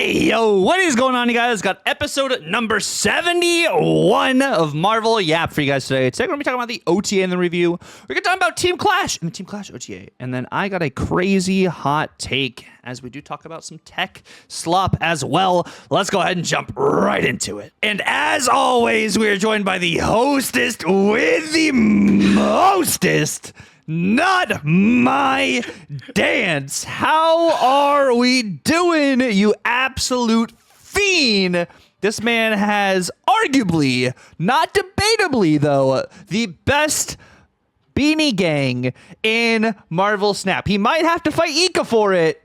Hey, yo, what is going on, you guys? Got episode number 71 of Marvel Yap for you guys today. Today, we're going to be talking about the OTA in the review. We're going to talk about Team Clash and the Team Clash OTA. And then I got a crazy hot take as we do talk about some tech slop as well. Let's go ahead and jump right into it. And as always, we are joined by the hostess with the mostest. Not my dance. How are we doing, you absolute fiend? This man has arguably, not debatably though, the best beanie gang in Marvel Snap. He might have to fight Ika for it,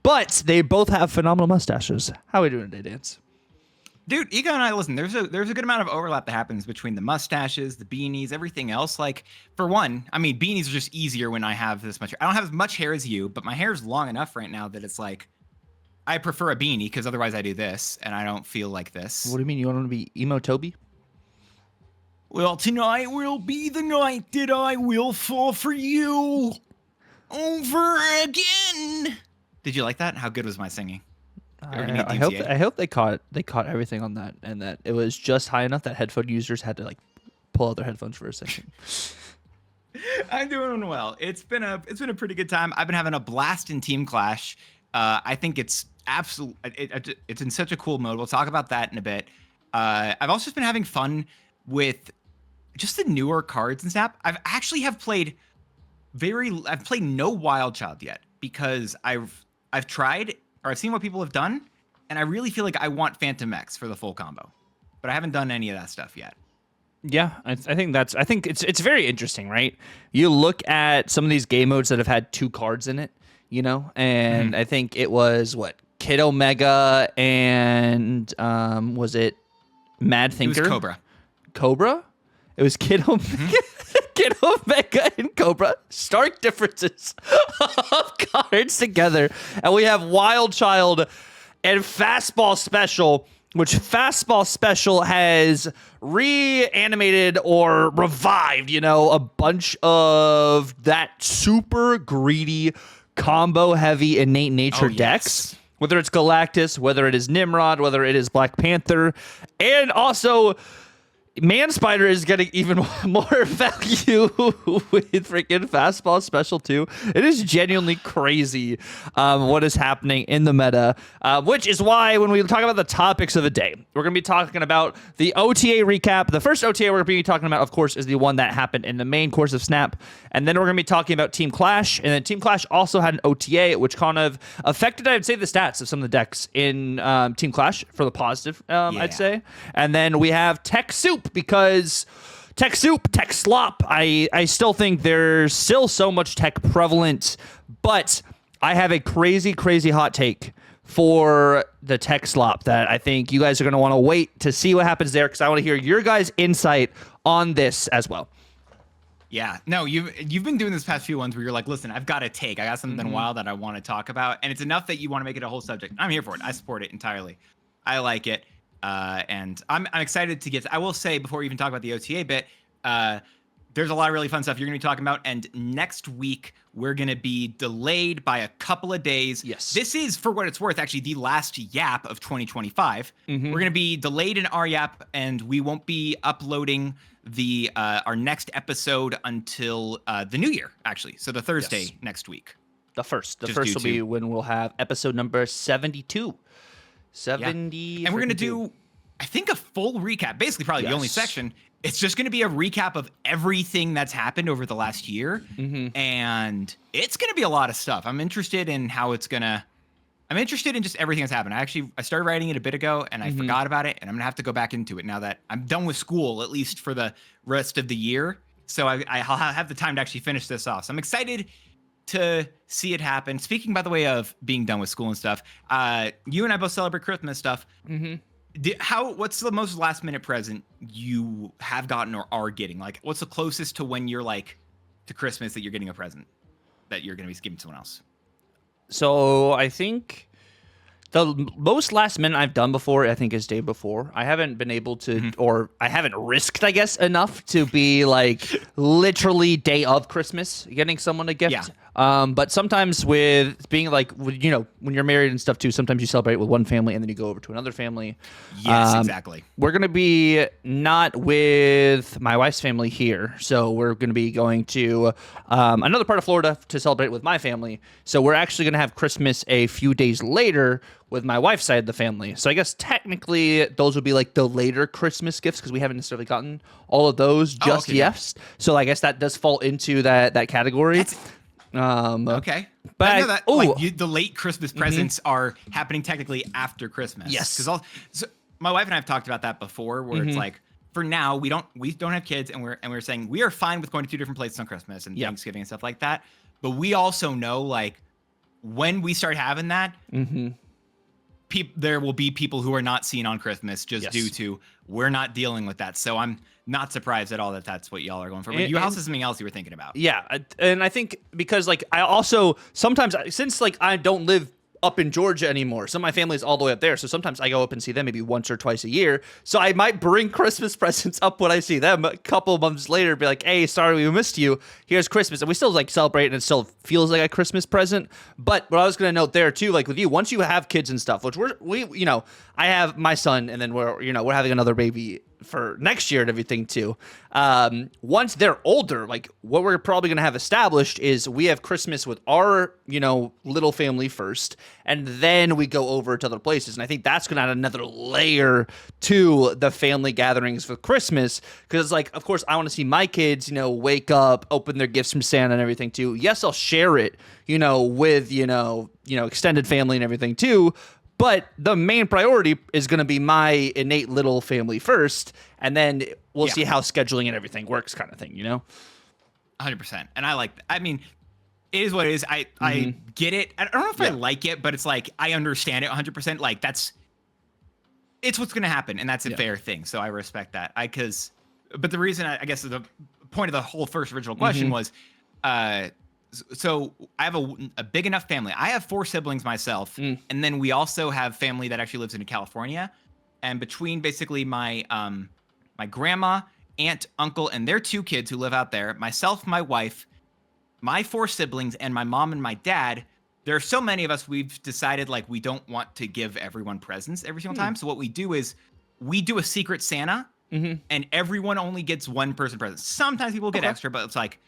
but they both have phenomenal mustaches. How are we doing today, Dance? Dude, Ego and I, listen, there's a good amount of overlap that happens between the mustaches, the beanies, everything else. Like, for one, I mean, beanies are just easier when I have this much hair. I don't have as much hair as you, but my hair is long enough right now that it's like, I prefer a beanie because otherwise I do this, and I don't feel like this. What do you mean? You want to be emo Toby? Well, tonight will be the night that I will fall for you over again. Did you like that? How good was my singing? I hope they caught everything on that, and that it was just high enough that headphone users had to like pull out their headphones for a second. I'm doing well. It's been a pretty good time. I've been having a blast in Team Clash. I think it's it's in such a cool mode. We'll talk about that in a bit. I've also just been having fun with just the newer cards and Snap. I've played no Wild Child yet because I've tried. Or I've seen what people have done, and I really feel like I want Phantom X for the full combo, but I haven't done any of that stuff yet. Yeah, I think it's very interesting, right? You look at some of these game modes that have had two cards in it, you know, and I think it was Kid Omega and was it Mad Thinker? It was Cobra. Cobra? It was Kid Omega. Kid Omega and Cobra, stark differences of cards together. And we have Wild Child and Fastball Special, which Fastball Special has reanimated or revived, you know, a bunch of that super greedy, combo heavy innate nature decks. Whether it's Galactus, whether it is Nimrod, whether it is Black Panther, and also Man Spider is getting even more value with freaking Fastball Special too. It is genuinely crazy what is happening in the meta, which is why when we talk about the topics of the day, we're going to be talking about the OTA recap. The first OTA we're going to be talking about, of course, is the one that happened in the main course of Snap. And then we're going to be talking about Team Clash. And then Team Clash also had an OTA, which kind of affected, I'd say, the stats of some of the decks in Team Clash for the positive, I'd say. And then we have Tech Soup, because Tech Slop, I still think there's still so much tech prevalent, but I have a crazy hot take for the Tech Slop that I think you guys are going to want to wait to see what happens there, because I want to hear your guys' insight on this as well. Yeah, no, you've been doing this past few ones where you're like, listen, I got something wild that I want to talk about, and it's enough that you want to make it a whole subject. I'm here for it. I support it entirely. I like it. And I'm excited to get. I will say before we even talk about the OTA bit, there's a lot of really fun stuff you're going to be talking about. And next week we're going to be delayed by a couple of days. Yes, this is, for what it's worth, actually the last Yap of 2025. We're going to be delayed in our Yap, and we won't be uploading the our next episode until the new year, actually. So the Thursday next week. The first will be when we'll have episode number 72. 70. Yeah. And we're going to do, I think, a full recap, basically probably the only section. It's just going to be a recap of everything that's happened over the last year. And it's going to be a lot of stuff. I'm interested in I'm interested in just everything that's happened. I started writing it a bit ago and I forgot about it. And I'm going to have to go back into it now that I'm done with school, at least for the rest of the year. So I'll have the time to actually finish this off. So I'm excited to see it happen. Speaking, by the way, of being done with school and stuff, you and I both celebrate Christmas stuff. What's the most last minute present you have gotten or are getting? Like, what's the closest to when you're like to Christmas that you're getting a present that you're going to be giving to someone else? So I think The most last minute I've done before, I think, is day before. I haven't been able to, or I haven't risked, I guess, enough to be like literally day of Christmas getting someone a gift. Yeah. But sometimes with being like, you know, when you're married and stuff too, sometimes you celebrate with one family and then you go over to another family. Yes, exactly. We're going to be not with my wife's family here. So we're going to be going to another part of Florida to celebrate with my family. So we're actually going to have Christmas a few days later with my wife's side of the family. So I guess technically those would be like the later Christmas gifts because we haven't necessarily gotten all of those just yet. So I guess that does fall into that category. Okay. But I know that the late Christmas presents are happening technically after Christmas. Yes. Because so my wife and I have talked about that before, where it's like, for now we don't have kids, and we're saying we are fine with going to 2 different places on Christmas and Thanksgiving and stuff like that. But we also know, like, when we start having that, there will be people who are not seen on Christmas just due to we're not dealing with that. So I'm not surprised at all that that's what y'all are going for. But you also something else you were thinking about. Yeah, and I think because like I also sometimes since like I don't live up in Georgia anymore, some of my family's all the way up there, so sometimes I go up and see them maybe once or twice a year. So I might bring Christmas presents up when I see them a couple months later, be like, hey, sorry we missed you, here's Christmas. And we still like celebrate and it still feels like a Christmas present. But what I was gonna note there too, like with you, once you have kids and stuff, which we you know, I have my son and then we're having another baby for next year and everything too. Once they're older, like what we're probably going to have established is we have Christmas with our, you know, little family first, and then we go over to other places. And I think that's going to add another layer to the family gatherings for Christmas. Cause it's like, of course I want to see my kids, you know, wake up, open their gifts from Santa and everything too. Yes, I'll share it, you know, with, you know, extended family and everything too. But the main priority is going to be my innate little family first, and then we'll see how scheduling and everything works kind of thing, you know? 100%. And I like, I mean, it is what it is. I get it. I don't know if I like it, but it's like, I understand it 100%. Like it's what's going to happen, and that's a fair thing. So I respect that. But the reason I guess the point of the whole first original question was, so I have a big enough family. I have 4 siblings myself, and then we also have family that actually lives in California. And between basically my my grandma, aunt, uncle, and their 2 kids who live out there, myself, my wife, my 4 siblings, and my mom and my dad, there are so many of us, we've decided like we don't want to give everyone presents every single time. So what we do is we do a secret Santa, and everyone only gets one person present. Sometimes people get extra, but it's like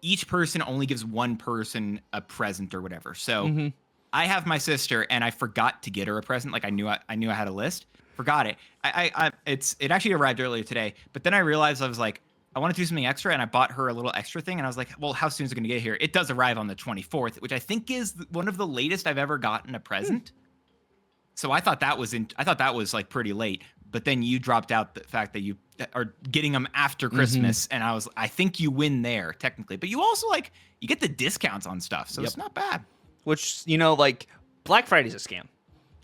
each person only gives one person a present or whatever. So I have my sister, and I forgot to get her a present. Like I knew I had a list, forgot it. It actually arrived earlier today, but then I realized I was like, I want to do something extra, and I bought her a little extra thing, and I was like, well, how soon is it going to get here? It does arrive on the 24th, which I think is one of the latest I've ever gotten a present. So I thought that was like pretty late. But then you dropped out the fact that you are getting them after Christmas, and I think you win there technically. But you also you get the discounts on stuff, so it's not bad. Which, you know, like Black Friday's a scam.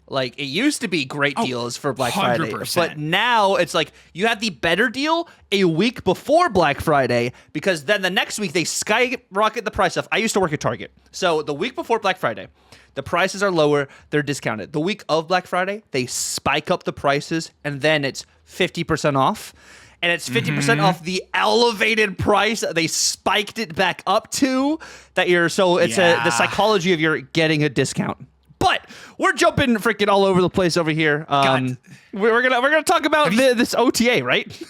Like it used to be great deals for Black 100%. Friday, but now it's like you have the better deal a week before Black Friday, because then the next week they skyrocket the price up. I used to work at Target, so the week before Black Friday, the prices are lower, they're discounted. The week of Black Friday, they spike up the prices, and then it's 50% off. And it's 50% off the elevated price they spiked it back up to. The psychology of you're getting a discount. But we're jumping freaking all over the place over here. We're gonna talk about this OTA, right?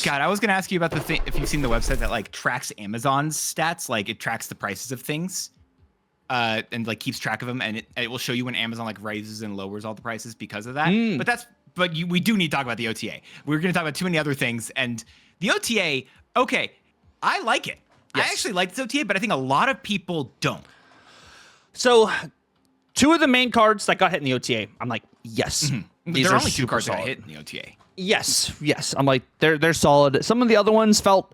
God, I was gonna ask you about the thing. If you've seen the website that like tracks Amazon's stats, like it tracks the prices of things. And like keeps track of them, and it will show you when Amazon like raises and lowers all the prices because of that. But we do need to talk about the OTA. We're going to talk about too many other things, and the OTA. Okay, I like it. Yes. I actually like this OTA, but I think a lot of people don't. So, 2 of the main cards that got hit in the OTA, I'm like, yes, these there are only 2 cards solid. that hit in the OTA. Yes. I'm like, they're solid. Some of the other ones felt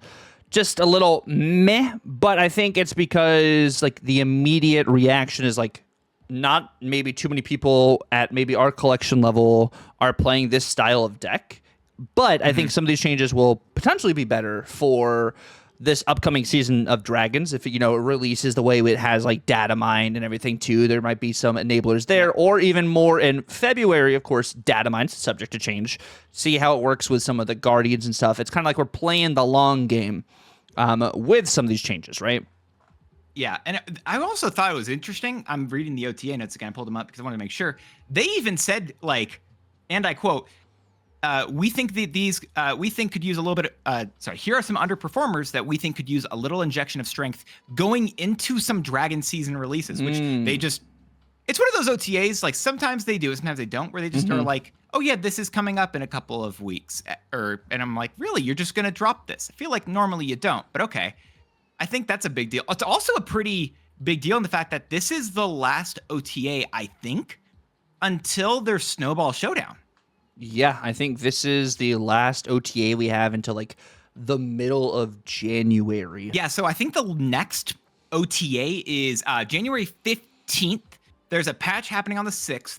just a little meh, but I think it's because like the immediate reaction is like not maybe too many people at maybe our collection level are playing this style of deck. But I think some of these changes will potentially be better for this upcoming season of Dragons, if it releases the way it has like data mine and everything too, there might be some enablers there, or even more in February. Of course, data mine's subject to change. See how it works with some of the Guardians and stuff. It's kind of like we're playing the long game with some of these changes, right? Yeah, and I also thought it was interesting. I'm reading the OTA notes again. I pulled them up because I wanted to make sure. They even said, like, and I quote, we think that these we think could use a little bit here are some underperformers that we think could use a little injection of strength going into some Dragon season releases, which they just, it's one of those OTAs, like sometimes they do it, sometimes they don't, where they just are like, oh yeah, this is coming up in a couple of weeks. And I'm like, really? You're just going to drop this? I feel like normally you don't, but okay. I think that's a big deal. It's also a pretty big deal in the fact that this is the last OTA, I think, until their Snowball Showdown. Yeah, I think this is the last OTA we have until like the middle of January. Yeah, so I think the next OTA is January 15th. There's a patch happening on the 6th,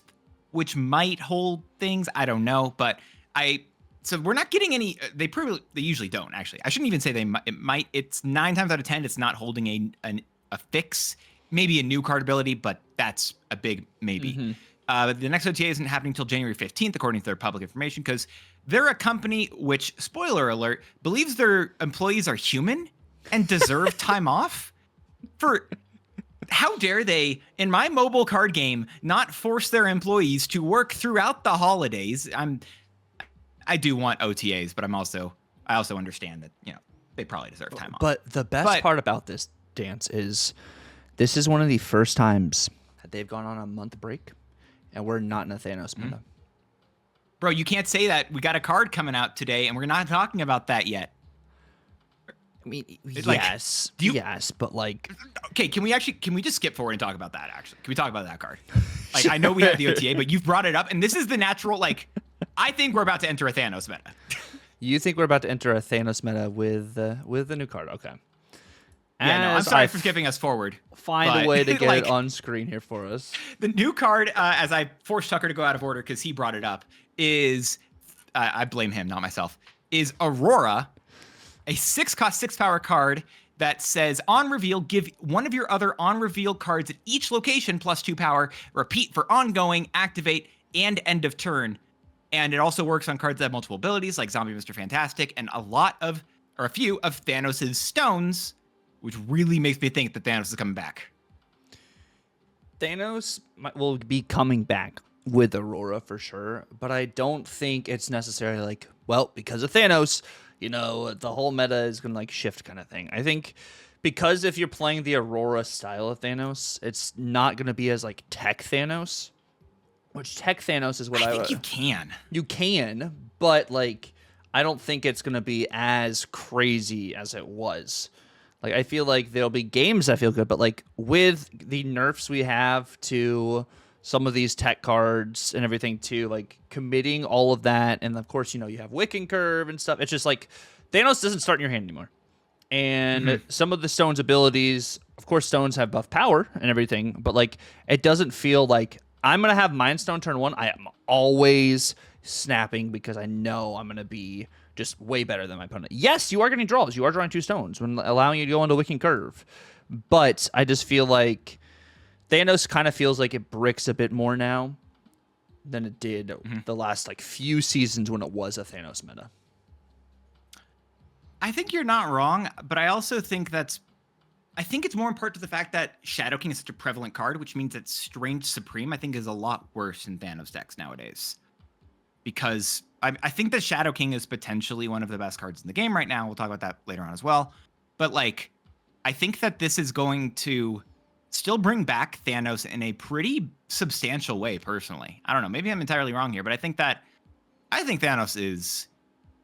which might hold things. I don't know, but so we're not getting any. They usually don't, actually. I shouldn't even say it might. It's 9 times out of 10, it's not holding a fix. Maybe a new card ability, but that's a big maybe. The next OTA isn't happening until January 15th, according to their public information, because they're a company which, spoiler alert, believes their employees are human and deserve time off. For how dare they, in my mobile card game, not force their employees to work throughout the holidays? I do want OTAs, but I also understand that, they probably deserve time off. But the best part about this dance is this is one of the first times that they've gone on a month break, and we're not in a Thanos meta. Bro, you can't say that. We got a card coming out today, and we're not talking about that yet. I mean, yes, yes, but like, okay, can we just skip forward and talk about that? Actually, can we talk about that card? Like, I know we have the OTA, but you've brought it up, and this is the natural. Like, I think we're about to enter a Thanos meta. You think we're about to enter a Thanos meta with the new card? Okay. Yeah, no, I'm sorry for skipping us forward. Find a way to get it on screen here for us. The new card, as I forced Tuccrr to go out of order because he brought it up, is I blame him, not myself. Is Aurora, a 6-cost 6-power card that says on reveal, give one of your other on reveal cards at each location plus 2 power. Repeat for ongoing, activate, and end of turn. And it also works on cards that have multiple abilities, like Zombie Mr. Fantastic, and a few of Thanos' stones, which really makes me think that Thanos is coming back. Thanos will be coming back with Aurora for sure, but I don't think it's necessarily like, well, because of Thanos, the whole meta is going to like shift kind of thing. I think because if you're playing the Aurora style of Thanos, it's not going to be as like tech Thanos, which tech Thanos is what I think you can. You can, but like, I don't think it's going to be as crazy as it was. Like, I feel like there'll be games that feel good, but like with the nerfs we have to some of these tech cards and everything too, like committing all of that, and of course, you have Wiccan Curve and stuff. It's just like Thanos doesn't start in your hand anymore. And some of the stones abilities, of course, stones have buff power and everything, but like it doesn't feel like I'm gonna have Mind Stone turn 1. I am always snapping because I know I'm gonna be just way better than my opponent. Yes, you are getting draws. You are drawing 2 stones when allowing you to go into Wiccan Curve. But I just feel like Thanos kind of feels like it bricks a bit more now than it did the last like few seasons when it was a Thanos meta. I think you're not wrong, but I also think I think it's more in part to the fact that Shadow King is such a prevalent card, which means that Strange Supreme, I think, is a lot worse in Thanos decks nowadays. Because I think that Shadow King is potentially one of the best cards in the game right now. We'll talk about that later on as well. But like, I think that this is going to still bring back Thanos in a pretty substantial way, personally. I don't know. Maybe I'm entirely wrong here, but I think Thanos is...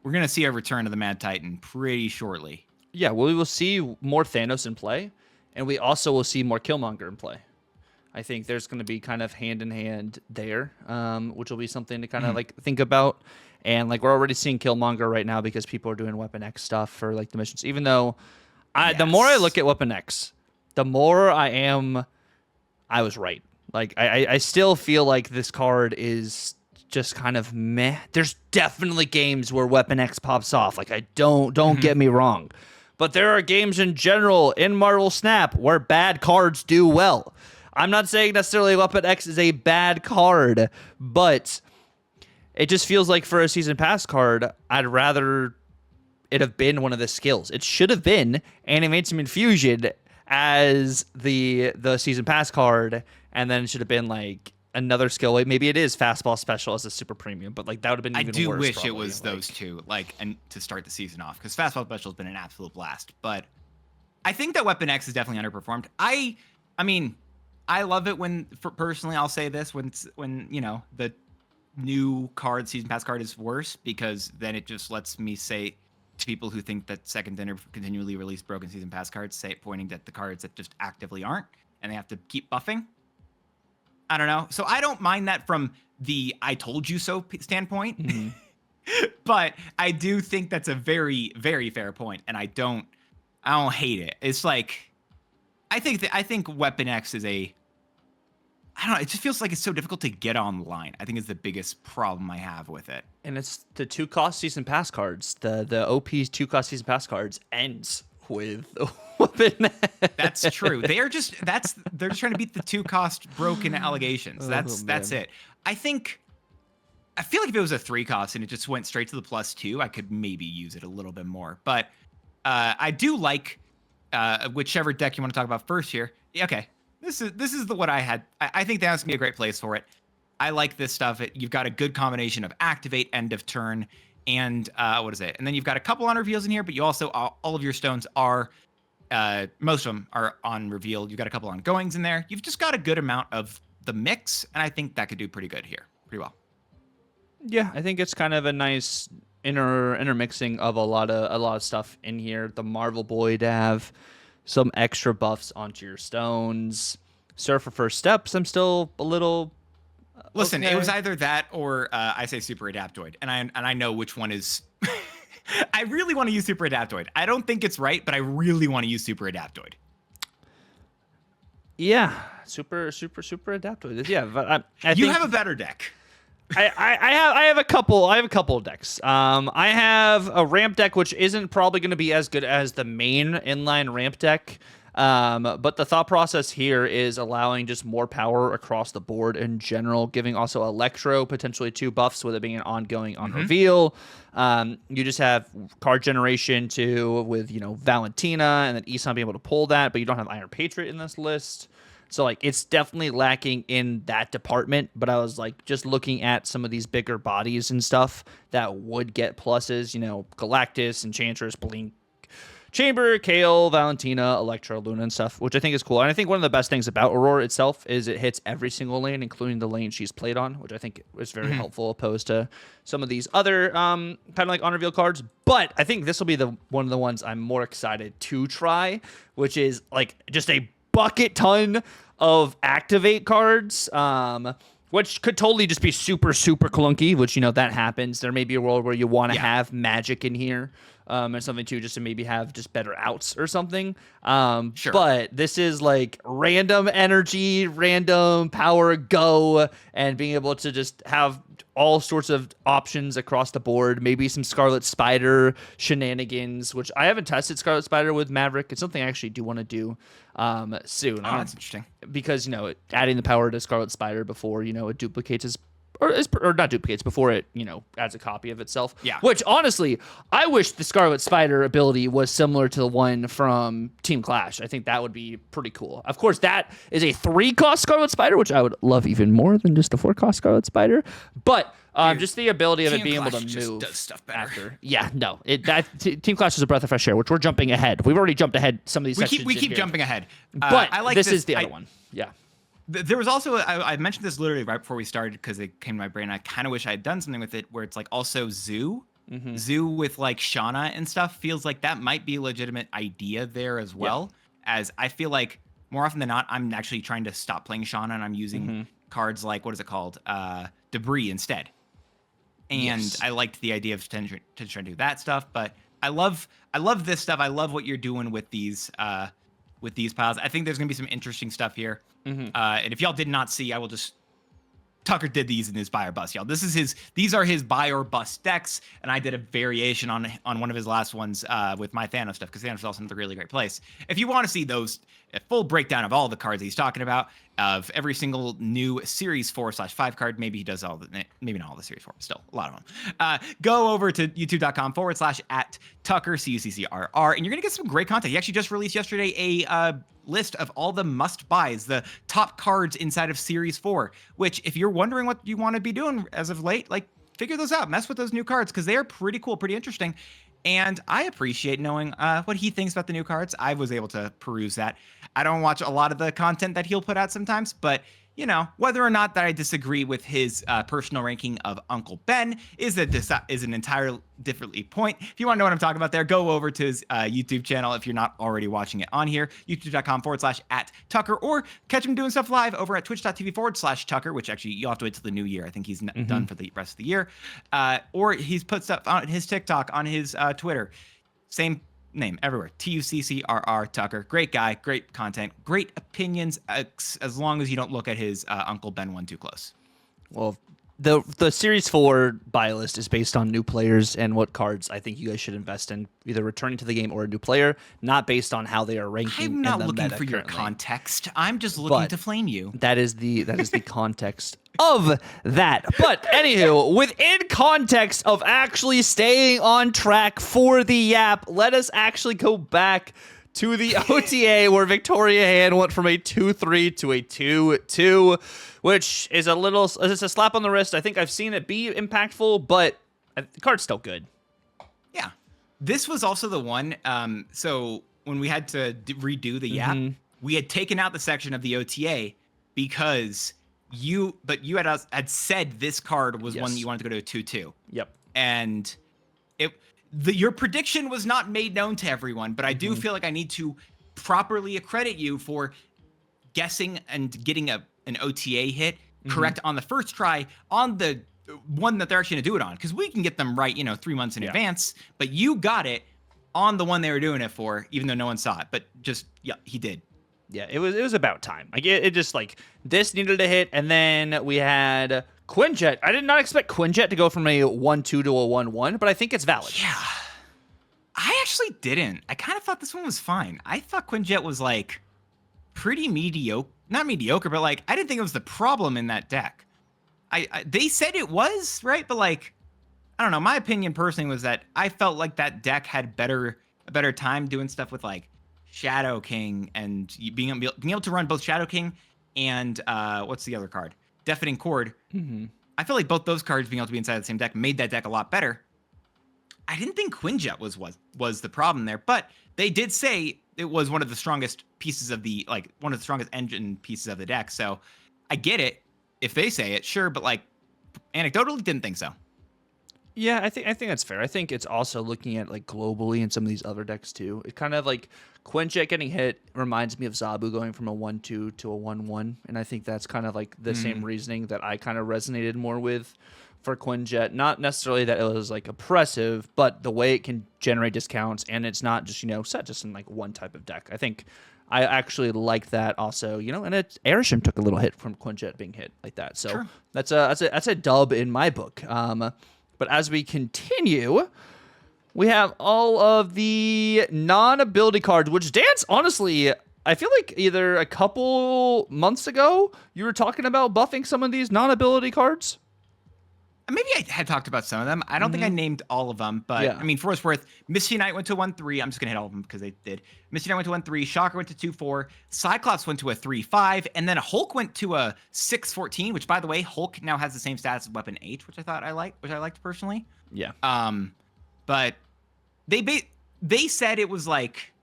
We're going to see a return of the Mad Titan pretty shortly. Yeah, well, we will see more Thanos in play, and we also will see more Killmonger in play. I think there's going to be kind of hand-in-hand there, which will be something to kind of like think about. And like we're already seeing Killmonger right now because people are doing Weapon X stuff for like the missions. Even though the more I look at Weapon X, the more I was right. Like I still feel like this card is just kind of meh. There's definitely games where Weapon X pops off. Like don't get me wrong. but there are games in general in Marvel Snap where bad cards do well. I'm not saying necessarily Weapon X is a bad card, but it just feels like for a season pass card, I'd rather it have been one of the skills. It should have been Animation Infusion as the season pass card, and then it should have been like another skill. Like maybe it is fastball special as a super premium, but like that would have been even worse. I do wish probably. it was those two, like, and to start the season off, because fastball special has been an absolute blast. But I think that Weapon X is definitely underperformed. I mean, I love it when, personally, I'll say this, when you know the new card, season pass card, is worse, because then it just lets me say to people who think that second dinner continually release broken season pass cards, pointing at the cards that just actively aren't, and they have to keep buffing. I don't know. So I don't mind that from the I told you so standpoint. Mm-hmm. But I do think that's a very, very fair point, and I don't hate it. It's like I think Weapon X is I don't know, it just feels like it's so difficult to get online. I think it's the biggest problem I have with it. And it's the 2-cost season pass cards. The OP's 2-cost season pass cards ends with Weapon X. That's true. They're just trying to beat the 2-cost broken allegations. That's it. I feel like if it was a 3-cost and it just went straight to the +2, I could maybe use it a little bit more. But I do like whichever deck you want to talk about first here. Okay. This is the what I had. I think that's gonna be a great place for it. I like this stuff. You've got a good combination of activate, end of turn, and what is it? And then you've got a couple on reveals in here, but you also all of your stones are most of them are on reveal. You've got a couple on goings in there. You've just got a good amount of the mix, and I think that could do pretty good here, pretty well. Yeah, I think it's kind of a nice intermixing of a lot of stuff in here. The Marvel Boy to have some extra buffs onto your stones. Surfer First Steps, I'm still a little... Listen, okay. It was either that or I say Super Adaptoid, and I know which one is... I really want to use Super Adaptoid. I don't think it's right, but I really want to use Super Adaptoid. Yeah, Super Adaptoid. Yeah, but I you think... have a better deck. I have a couple of decks. I have a ramp deck, which isn't probably going to be as good as the main inline ramp deck. But the thought process here is allowing just more power across the board in general, giving also Electro potentially 2 buffs with it being an ongoing on reveal. You just have card generation with Valentina and then Isan being able to pull that, but you don't have Iron Patriot in this list. So, like, it's definitely lacking in that department, but I was, like, just looking at some of these bigger bodies and stuff that would get pluses, Galactus, Enchantress, Blink, Chamber, Kale, Valentina, Electro, Luna, and stuff, which I think is cool. And I think one of the best things about Aurora itself is it hits every single lane, including the lane she's played on, which I think is very helpful opposed to some of these other kind of like on-reveal cards. But I think this will be one of the ones I'm more excited to try, which is, like, just a bucket ton of activate cards, which could totally just be super clunky, which, that happens. There may be a world where you want to have magic in here or something too, just to maybe have just better outs or something. Sure. But this is like random energy, random power go, and being able to just have all sorts of options across the board. Maybe some Scarlet Spider shenanigans, which I haven't tested Scarlet Spider with Maverick. It's something I actually do want to do soon. Oh, that's interesting. Because, adding the power to Scarlet Spider before, it duplicates or not duplicates, before it, adds a copy of itself. Yeah. Which, honestly, I wish the Scarlet Spider ability was similar to the one from Team Clash. I think that would be pretty cool. Of course, that is a 3-cost Scarlet Spider, which I would love even more than just a 4-cost Scarlet Spider. But just the ability of it being able to move does stuff better. After. Yeah, no. Team Clash is a breath of fresh air, which we're jumping ahead. We've already jumped ahead some of these sections. We keep jumping ahead. But I like this is the other one. Yeah. There was also, I mentioned this literally right before we started because it came to my brain. I kind of wish I had done something with it where it's like also Zoo. Zoo with like Shauna and stuff feels like that might be a legitimate idea there as well. As I feel like more often than not, I'm actually trying to stop playing Shauna and I'm using cards like, what is it called? Debris instead. And I liked the idea of trying to do that stuff, but I love this stuff. I love what you're doing with these piles. I think there's gonna be some interesting stuff here. And if y'all did not see, I will just Tuccrr did these in his buy or bust, y'all. These are his buy or bust decks, and I did a variation on one of his last ones with my Thanos stuff, because Thanos is also in a really great place. If you want to see a full breakdown of all the cards that he's talking about, of every single new Series 4/5 card, maybe he does maybe not all the Series 4, but still a lot of them. Go over to youtube.com/@Tuccrr, Cuccrr, and you're gonna get some great content. He actually just released yesterday a list of all the must buys, the top cards inside of Series 4, which if you're wondering what you want to be doing as of late, like, figure those out, mess with those new cards, because they are pretty cool, pretty interesting. And I appreciate knowing what he thinks about the new cards. I was able to peruse that. I don't watch a lot of the content that he'll put out sometimes, but you know, whether or not that I disagree with his personal ranking of Uncle Ben is an entirely different point. If you want to know what I'm talking about there, go over to his YouTube channel if you're not already watching it on here, youtube.com/@Tuccrr, or catch him doing stuff live over at twitch.tv/Tuccrr, which actually you'll have to wait till the new year. I think he's done for the rest of the year. Or he's put stuff on his TikTok, on his Twitter. Same name everywhere. Tuccrr, Tuccrr. Great guy, great content, great opinions, as long as you don't look at his Uncle Ben one too close. Well, the Series 4 buy list is based on new players and what cards I think you guys should invest in, either returning to the game or a new player, not based on how they are ranking. I'm not looking for your context. I'm just looking to flame you. That is the context of that. But anywho, within context of actually staying on track for the Yap, let us actually go back to the OTA where Victoria Hand went from a 2-3 to a 2-2, which is it's a slap on the wrist. I think I've seen it be impactful, but the card's still good. Yeah. This was also the one, so when we had to redo the Yap, we had taken out the section of the OTA because you had said this card was one that you wanted to go to a 2-2. Yep. And your prediction was not made known to everyone, but I do feel like I need to properly accredit you for guessing and getting an OTA hit correct on the first try on the one that they're actually going to do it on. Because we can get them right, 3 months in advance, but you got it on the one they were doing it for, even though no one saw it. But he did. Yeah, it was about time. Like it just like this needed a hit, and then we had Quinjet. I did not expect Quinjet to go from a 1-2 to a 1-1, but I think it's valid. Yeah, I actually didn't. I kind of thought this one was fine. I thought Quinjet was like pretty mediocre, not mediocre, but like I didn't think it was the problem in that deck. They said it was right, but like I don't know. My opinion personally was that I felt like that deck had a better time doing stuff with like Shadow King and being able to run both Shadow King and what's the other card? Deafening Chord. I feel like both those cards being able to be inside the same deck made that deck a lot better. I didn't think Quinjet was the problem there, but they did say it was one of the strongest pieces of one of the strongest engine pieces of the deck. So I get it if they say it, sure, but like anecdotally didn't think so. Yeah, I think that's fair. I think it's also looking at like globally in some of these other decks too. It kind of like Quinjet getting hit reminds me of Zabu going from a 1-2 to a 1-1, and I think that's kind of like the same reasoning that I kind of resonated more with for Quinjet. Not necessarily that it was like oppressive, but the way it can generate discounts, and it's not just set just in like one type of deck. I think I actually like that also. And Airshim took a little hit from Quinjet being hit like that, so sure. That's a dub in my book. But as we continue, we have all of the non-ability cards, which Dance, honestly, I feel like either a couple months ago, you were talking about buffing some of these non-ability cards. Maybe I had talked about some of them. I don't think I named all of them, but I mean, for what it's worth, Misty Knight went to 1-3. I'm just going to hit all of them because they did. Misty Knight went to 1-3. Shocker went to 2-4. Cyclops went to a 3-5. And then Hulk went to a 6-14, which, by the way, Hulk now has the same stats as Weapon H, which I liked personally. Yeah. But they said it was like,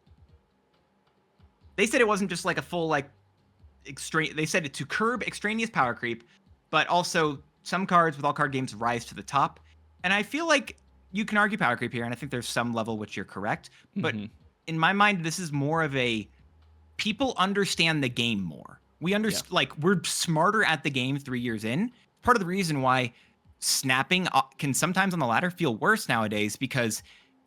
they said it wasn't just like a full, like, they said it to curb extraneous power creep, but also some cards with all card games rise to the top. And I feel like you can argue power creep here, and I think there's some level which you're correct. But in my mind, this is more of a people understand the game more. We understand, like, we're smarter at the game 3 years in. Part of the reason why snapping can sometimes on the ladder feel worse nowadays, because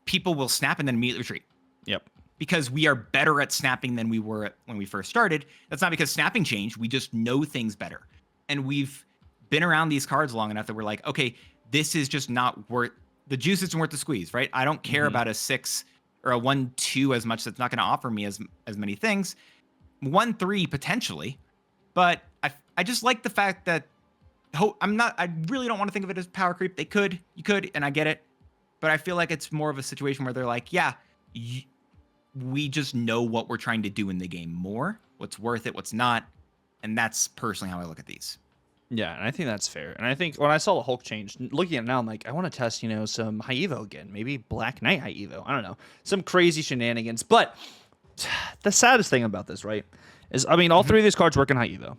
people will snap and then immediately retreat. Yep. Because we are better at snapping than we were when we first started. That's not because snapping changed. We just know things better. And we've been around these cards long enough that we're like, okay, this is just not worth the juice isn't worth the squeeze, right? I don't care about a 6 or a 1-2 as much. That's not going to offer me as many things. 1-3 potentially, but I just like the fact that I really don't want to think of it as power creep. You could, and I get it, but I feel like it's more of a situation where they're like, yeah, we just know what we're trying to do in the game more, what's worth it, what's not, and that's personally how I look at these. Yeah, and I think that's fair. And I think when I saw the Hulk change, looking at it now, I'm like, I want to test, some High Evo again. Maybe Black Knight High Evo. I don't know. Some crazy shenanigans. But the saddest thing about this, right, is, all three of these cards work in High Evo.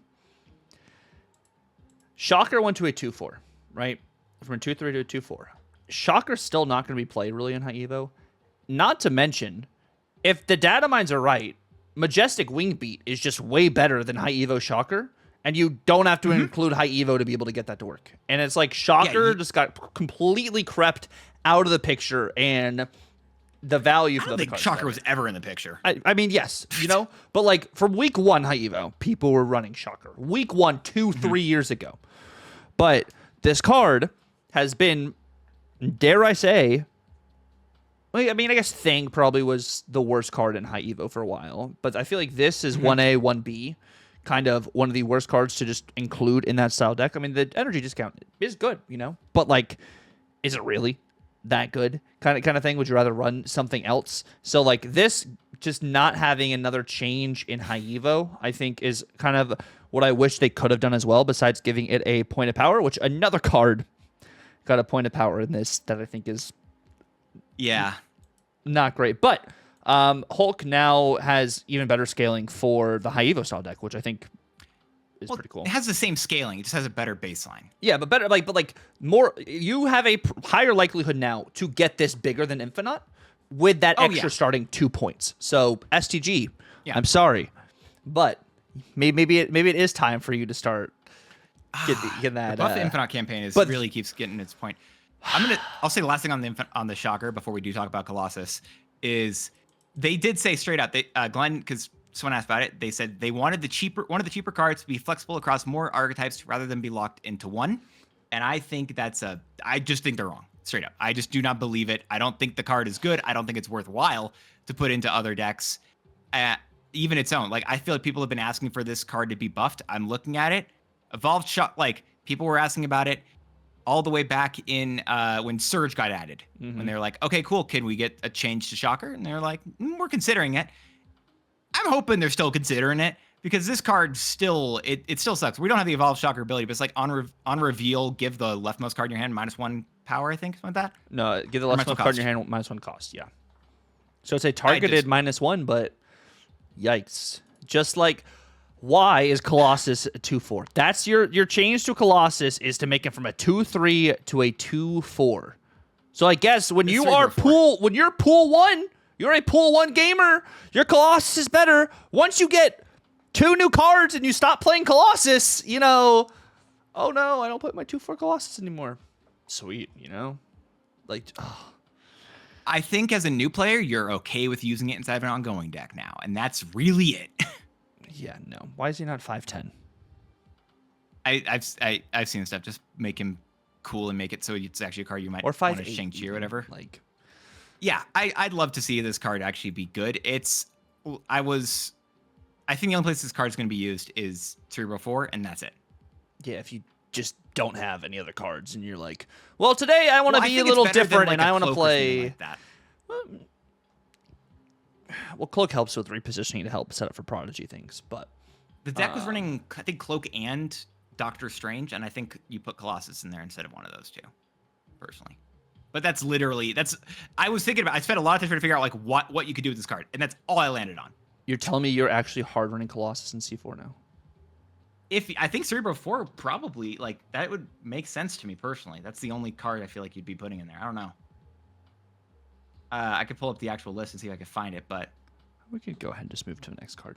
Shocker went to a 2-4, right? From a 2-3 to a 2-4. Shocker's still not going to be played really in High Evo. Not to mention, if the data mines are right, Majestic Wing Beat is just way better than High Evo Shocker. And you don't have to include High Evo to be able to get that to work. And it's like Shocker just got completely crept out of the picture, and the value for the I don't think Shocker was ever in the picture. I mean, yes, but like from week 1 High Evo, people were running Shocker. Week 1, 2, 3 years ago. But this card has been, dare I say, I guess Thing probably was the worst card in High Evo for a while. But I feel like this is 1A, 1B. Kind of one of the worst cards to just include in that style deck. I mean, the energy discount is good, but like, is it really that good? Kind of thing. Would you rather run something else? So like this, just not having another change in High Evo, I think is kind of what I wish they could have done as well. Besides giving it a point of power, which another card got a point of power in this that I think is not great, but. Hulk now has even better scaling for the High Evo style deck, which I think is pretty cool. It has the same scaling. It just has a better baseline. Yeah, but better, but more. You have a higher likelihood now to get this bigger than Infinite with that extra starting 2 points. So STG, I'm sorry, but maybe it is time for you to start getting that. The Buff the Infinite campaign really keeps getting its point. I'll say the last thing on the Shocker before we do talk about Colossus is. They did say straight out, Glenn, because someone asked about it, they said they wanted one of the cheaper cards to be flexible across more archetypes rather than be locked into one. And I think I just think they're wrong, straight up. I just do not believe it. I don't think the card is good. I don't think it's worthwhile to put into other decks, even its own. Like, I feel like people have been asking for this card to be buffed. I'm looking at it. Evolved Shock, people were asking about it. All the way back in when Surge got added, when they were like, okay, cool, can we get a change to Shocker? And they're like, we're considering it. I'm hoping they're still considering it because this card still, it still sucks. We don't have the Evolved Shocker ability, but it's like on reveal, give the leftmost card in your hand -1 power, I think, something like that. No, give the leftmost card in your hand -1 cost, yeah. So it's a targeted -1, but yikes. Just like... Why is Colossus a 2-4? That's your change to Colossus is to make it from a 2-3 to a 2-4. So I guess when you're pool 1, you're a pool 1 gamer, your Colossus is better. Once you get 2 new cards and you stop playing Colossus, oh no, I don't play my 2-4 Colossus anymore. Sweet, I think as a new player, you're okay with using it inside of an ongoing deck now, and that's really it. Yeah, no. Why is he not 5'10"? I've seen stuff. Just make him cool and make it so it's actually a card you might want to Shang-Chi or whatever. Yeah, I'd love to see this card actually be good. I think the only place this card is going to be used is Cerebro 4, and that's it. Yeah, if you just don't have any other cards and you're like, well, today I want to be a little different and I want to play like that. Well, Cloak helps with repositioning to help set up for Prodigy things, but... The deck was running, I think, Cloak and Doctor Strange, and I think you put Colossus in there instead of one of those two, personally. But that's literally... I was thinking about... I spent a lot of time trying to figure out what you could do with this card, and that's all I landed on. You're telling me you're actually hard running Colossus in C4 now? I think Cerebro 4 probably, that would make sense to me, personally. That's the only card I feel like you'd be putting in there. I don't know. I could pull up the actual list and see if I could find it, but we could go ahead and just move to the next card.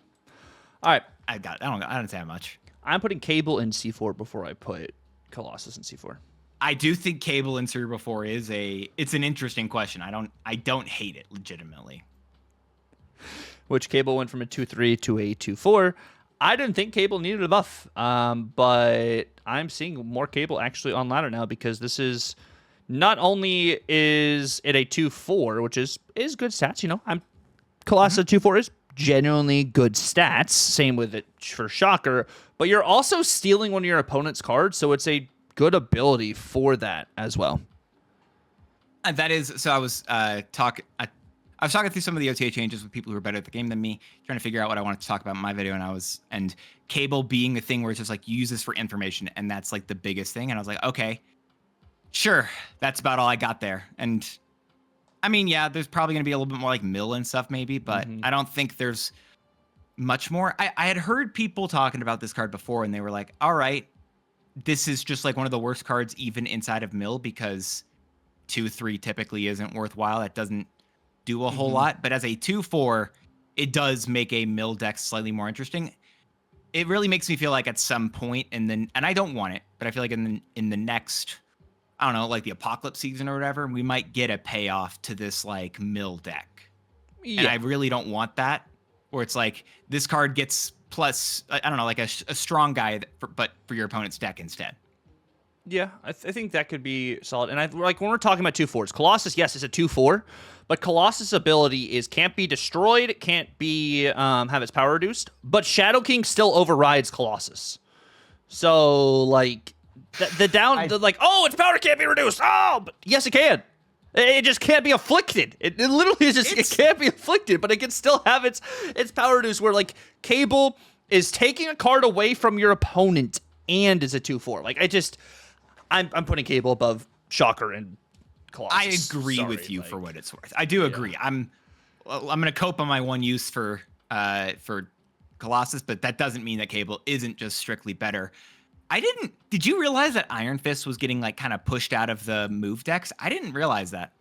All right, I got it. I don't say that much. I'm putting Cable in C4 before I put Colossus in C4. I do think Cable in Cerebro 4 it's an interesting question. I don't hate it legitimately. Which Cable went from a 2-3 to a 2-4. I didn't think Cable needed a buff, but I'm seeing more Cable actually on ladder now because this is not only is it a 2-4, which is good stats. You know, Colossus 2-4 is genuinely good stats. Same with it for Shocker, but you're also stealing one of your opponent's cards, so it's a good ability for that as well. And that is, so I was talking through some of the OTA changes with people who are better at the game than me, trying to figure out what I wanted to talk about in my video, and Cable being the thing where it's just like, you use this for information, and that's like the biggest thing. And I was like, okay, sure, that's about all I got there. And I mean, yeah, there's probably going to be a little bit more like mill and stuff maybe, but I don't think there's much more. I had heard people talking about this card before, and they were like, all right, this is just like one of the worst cards even inside of mill, because 2-3 typically isn't worthwhile. That doesn't do a whole lot, but as a 2-4, it does make a mill deck slightly more interesting. It really makes me feel like at some point, and I don't want it, but I feel like in the next, I don't know, like the Apocalypse season or whatever, we might get a payoff to this like mill deck. Yeah. And I really don't want that, where it's like this card gets plus, I don't know, like a strong guy, but for your opponent's deck instead. Yeah, I think that could be solid. And like when we're talking about 2-4s, Colossus, yes, it's a 2-4, but Colossus' ability can't be destroyed, can't be have its power reduced, but Shadow King still overrides Colossus. So like its power can't be reduced. Oh, but yes, it can. It just can't be afflicted. It literally is just, it can't be afflicted, but it can still have its power reduced, where like Cable is taking a card away from your opponent and is a 2-4. Like I'm putting Cable above Shocker and Colossus. I agree with you for what it's worth. I do agree. I'm going to cope on my one use for Colossus, but that doesn't mean that Cable isn't just strictly better. Did you realize that Iron Fist was getting like kind of pushed out of the move decks? I didn't realize that.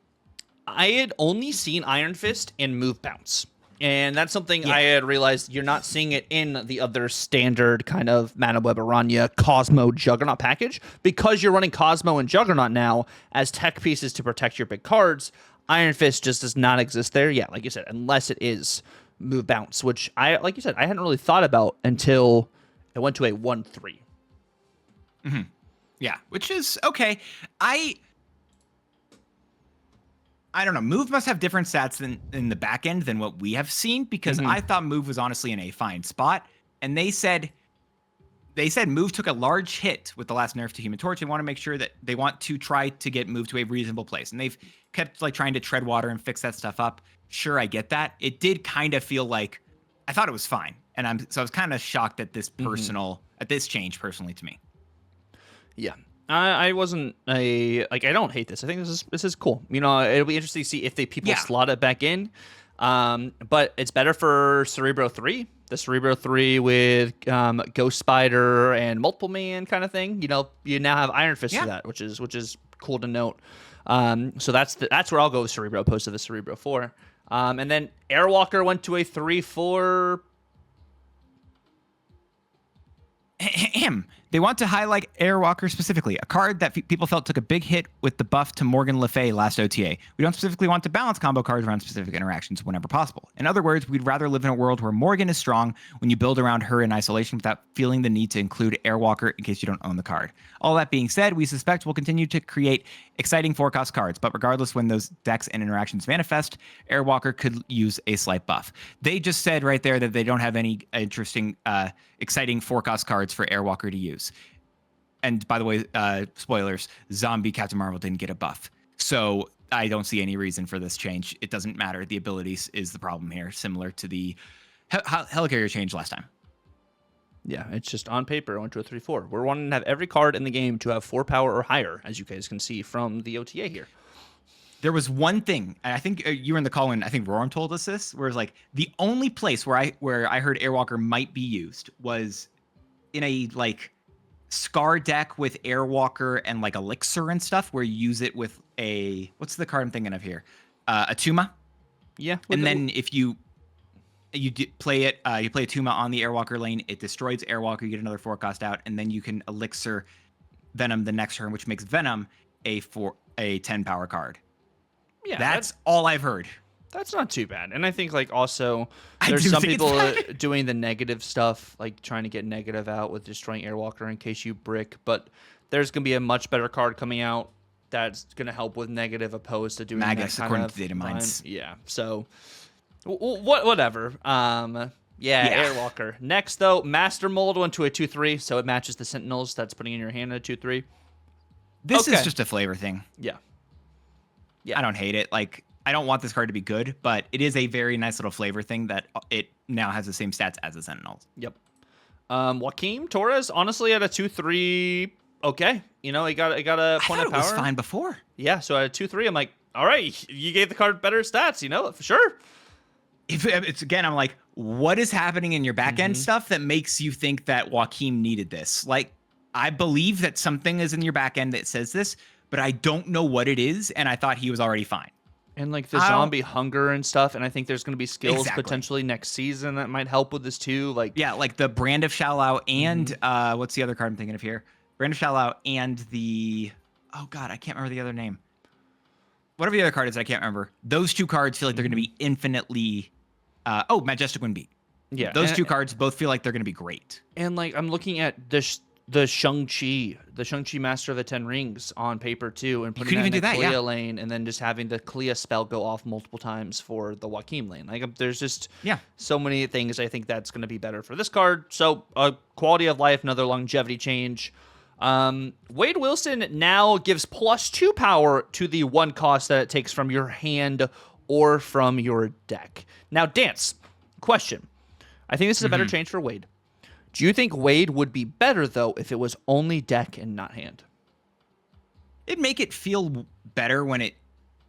I had only seen Iron Fist in move bounce. And that's something I had realized you're not seeing it in the other standard kind of Mana Web Aranya Cosmo Juggernaut package. Because you're running Cosmo and Juggernaut now as tech pieces to protect your big cards, Iron Fist just does not exist there. Yeah, like you said, unless it is move bounce, which like you said, I hadn't really thought about until it went to a 1-3. Yeah, which is okay. I don't know. Move must have different stats in the back end than what we have seen, because I thought Move was honestly in a fine spot. And they said Move took a large hit with the last nerf to Human Torch. They want to make sure that they want to try to get Move to a reasonable place. And they've kept like trying to tread water and fix that stuff up. Sure, I get that. It did kind of feel like I thought it was fine. And I was kind of shocked at this at this change personally to me. Yeah. I wasn't I don't hate this. I think this is cool. You know, it'll be interesting to see if people slot it back in. But it's better for Cerebro 3. The Cerebro 3 with Ghost Spider and Multiple Man kind of thing. You know, you now have Iron Fist for that, which is cool to note. So that's where I'll go with Cerebro opposed to the Cerebro 4. And then Airwalker went to a 3-4. They want to highlight Airwalker specifically, a card that people felt took a big hit with the buff to Morgan Le Fay last OTA. We don't specifically want to balance combo cards around specific interactions whenever possible. In other words, we'd rather live in a world where Morgan is strong when you build around her in isolation without feeling the need to include Airwalker in case you don't own the card. All that being said, we suspect we'll continue to create exciting forecast cards, but regardless when those decks and interactions manifest, Airwalker could use a slight buff. They just said right there that they don't have any interesting, exciting forecast cards for Airwalker to use. And by the way, spoilers, Zombie Captain Marvel didn't get a buff. So I don't see any reason for this change. It doesn't matter. The abilities is the problem here, similar to the Helicarrier change last time. Yeah, it's just on paper, it went to a 3-4. We're wanting to have every card in the game to have 4 power or higher, as you guys can see from the OTA here. There was one thing, and I think you were in the call when I think Roran told us this, where it's like the only place where I heard Airwalker might be used was in a like Scar deck with Airwalker and like Elixir and stuff, where you use it with a, what's the card I'm thinking of here? A Tuma. Yeah. And then if you play it, you play a Tuma on the Airwalker lane, it destroys Airwalker, you get another 4 cost out, and then you can Elixir Venom the next turn, which makes Venom a 10 power card. Yeah, that's all I've heard. That's not too bad. And I think like also I there's do some think it's people bad. doing the negative stuff, like trying to get negative out with destroying Airwalker in case you brick. But there's gonna be a much better card coming out that's gonna help with negative opposed to doing Magus, that kind according of to data mines. Yeah. So whatever. Yeah, Yeah. Airwalker. Next though, Master Mold went to a 2/3, so it matches the Sentinels. That's putting in your hand a 2/3. This Okay. is just a flavor thing. Yeah. I don't hate it. Like, I don't want this card to be good, but it is a very nice little flavor thing that it now has the same stats as the Sentinels. Yep. Joaquin Torres, honestly, at a 2/3, okay. You know, he got a point of It power. was fine before. Yeah, so at a 2/3, I'm like, all right, you gave the card better stats, you know, for sure. If it's again, I'm like, what is happening in your back end stuff that makes you think that Joaquin needed this? Like, I believe that something is in your back end that says this, but I don't know what it is, and I thought he was already fine. And like the zombie hunger and stuff, and I think there's going to be skills potentially next season that might help with this too. Like yeah, like the Brand of Shallow and what's the other card I'm thinking of here? Brand of Shallow and the oh god, I can't remember the other name. Whatever the other card is, I can't remember. Those two cards feel like they're going to be infinitely. Majestic Wind Beat. Yeah, those two cards both feel like they're going to be great. And like I'm looking at the Shang-Chi Master of the Ten Rings on paper too, and putting that in the Clea lane, and then just having the Clea spell go off multiple times for the Joaquin lane. Like there's just so many things. I think that's going to be better for this card. So quality of life, another longevity change. Wade Wilson now gives +2 power to the 1 cost that it takes from your hand or from your deck. Now, Dance, question. I think this is a better change for Wade. Do you think Wade would be better, though, if it was only deck and not hand? It'd make it feel better when it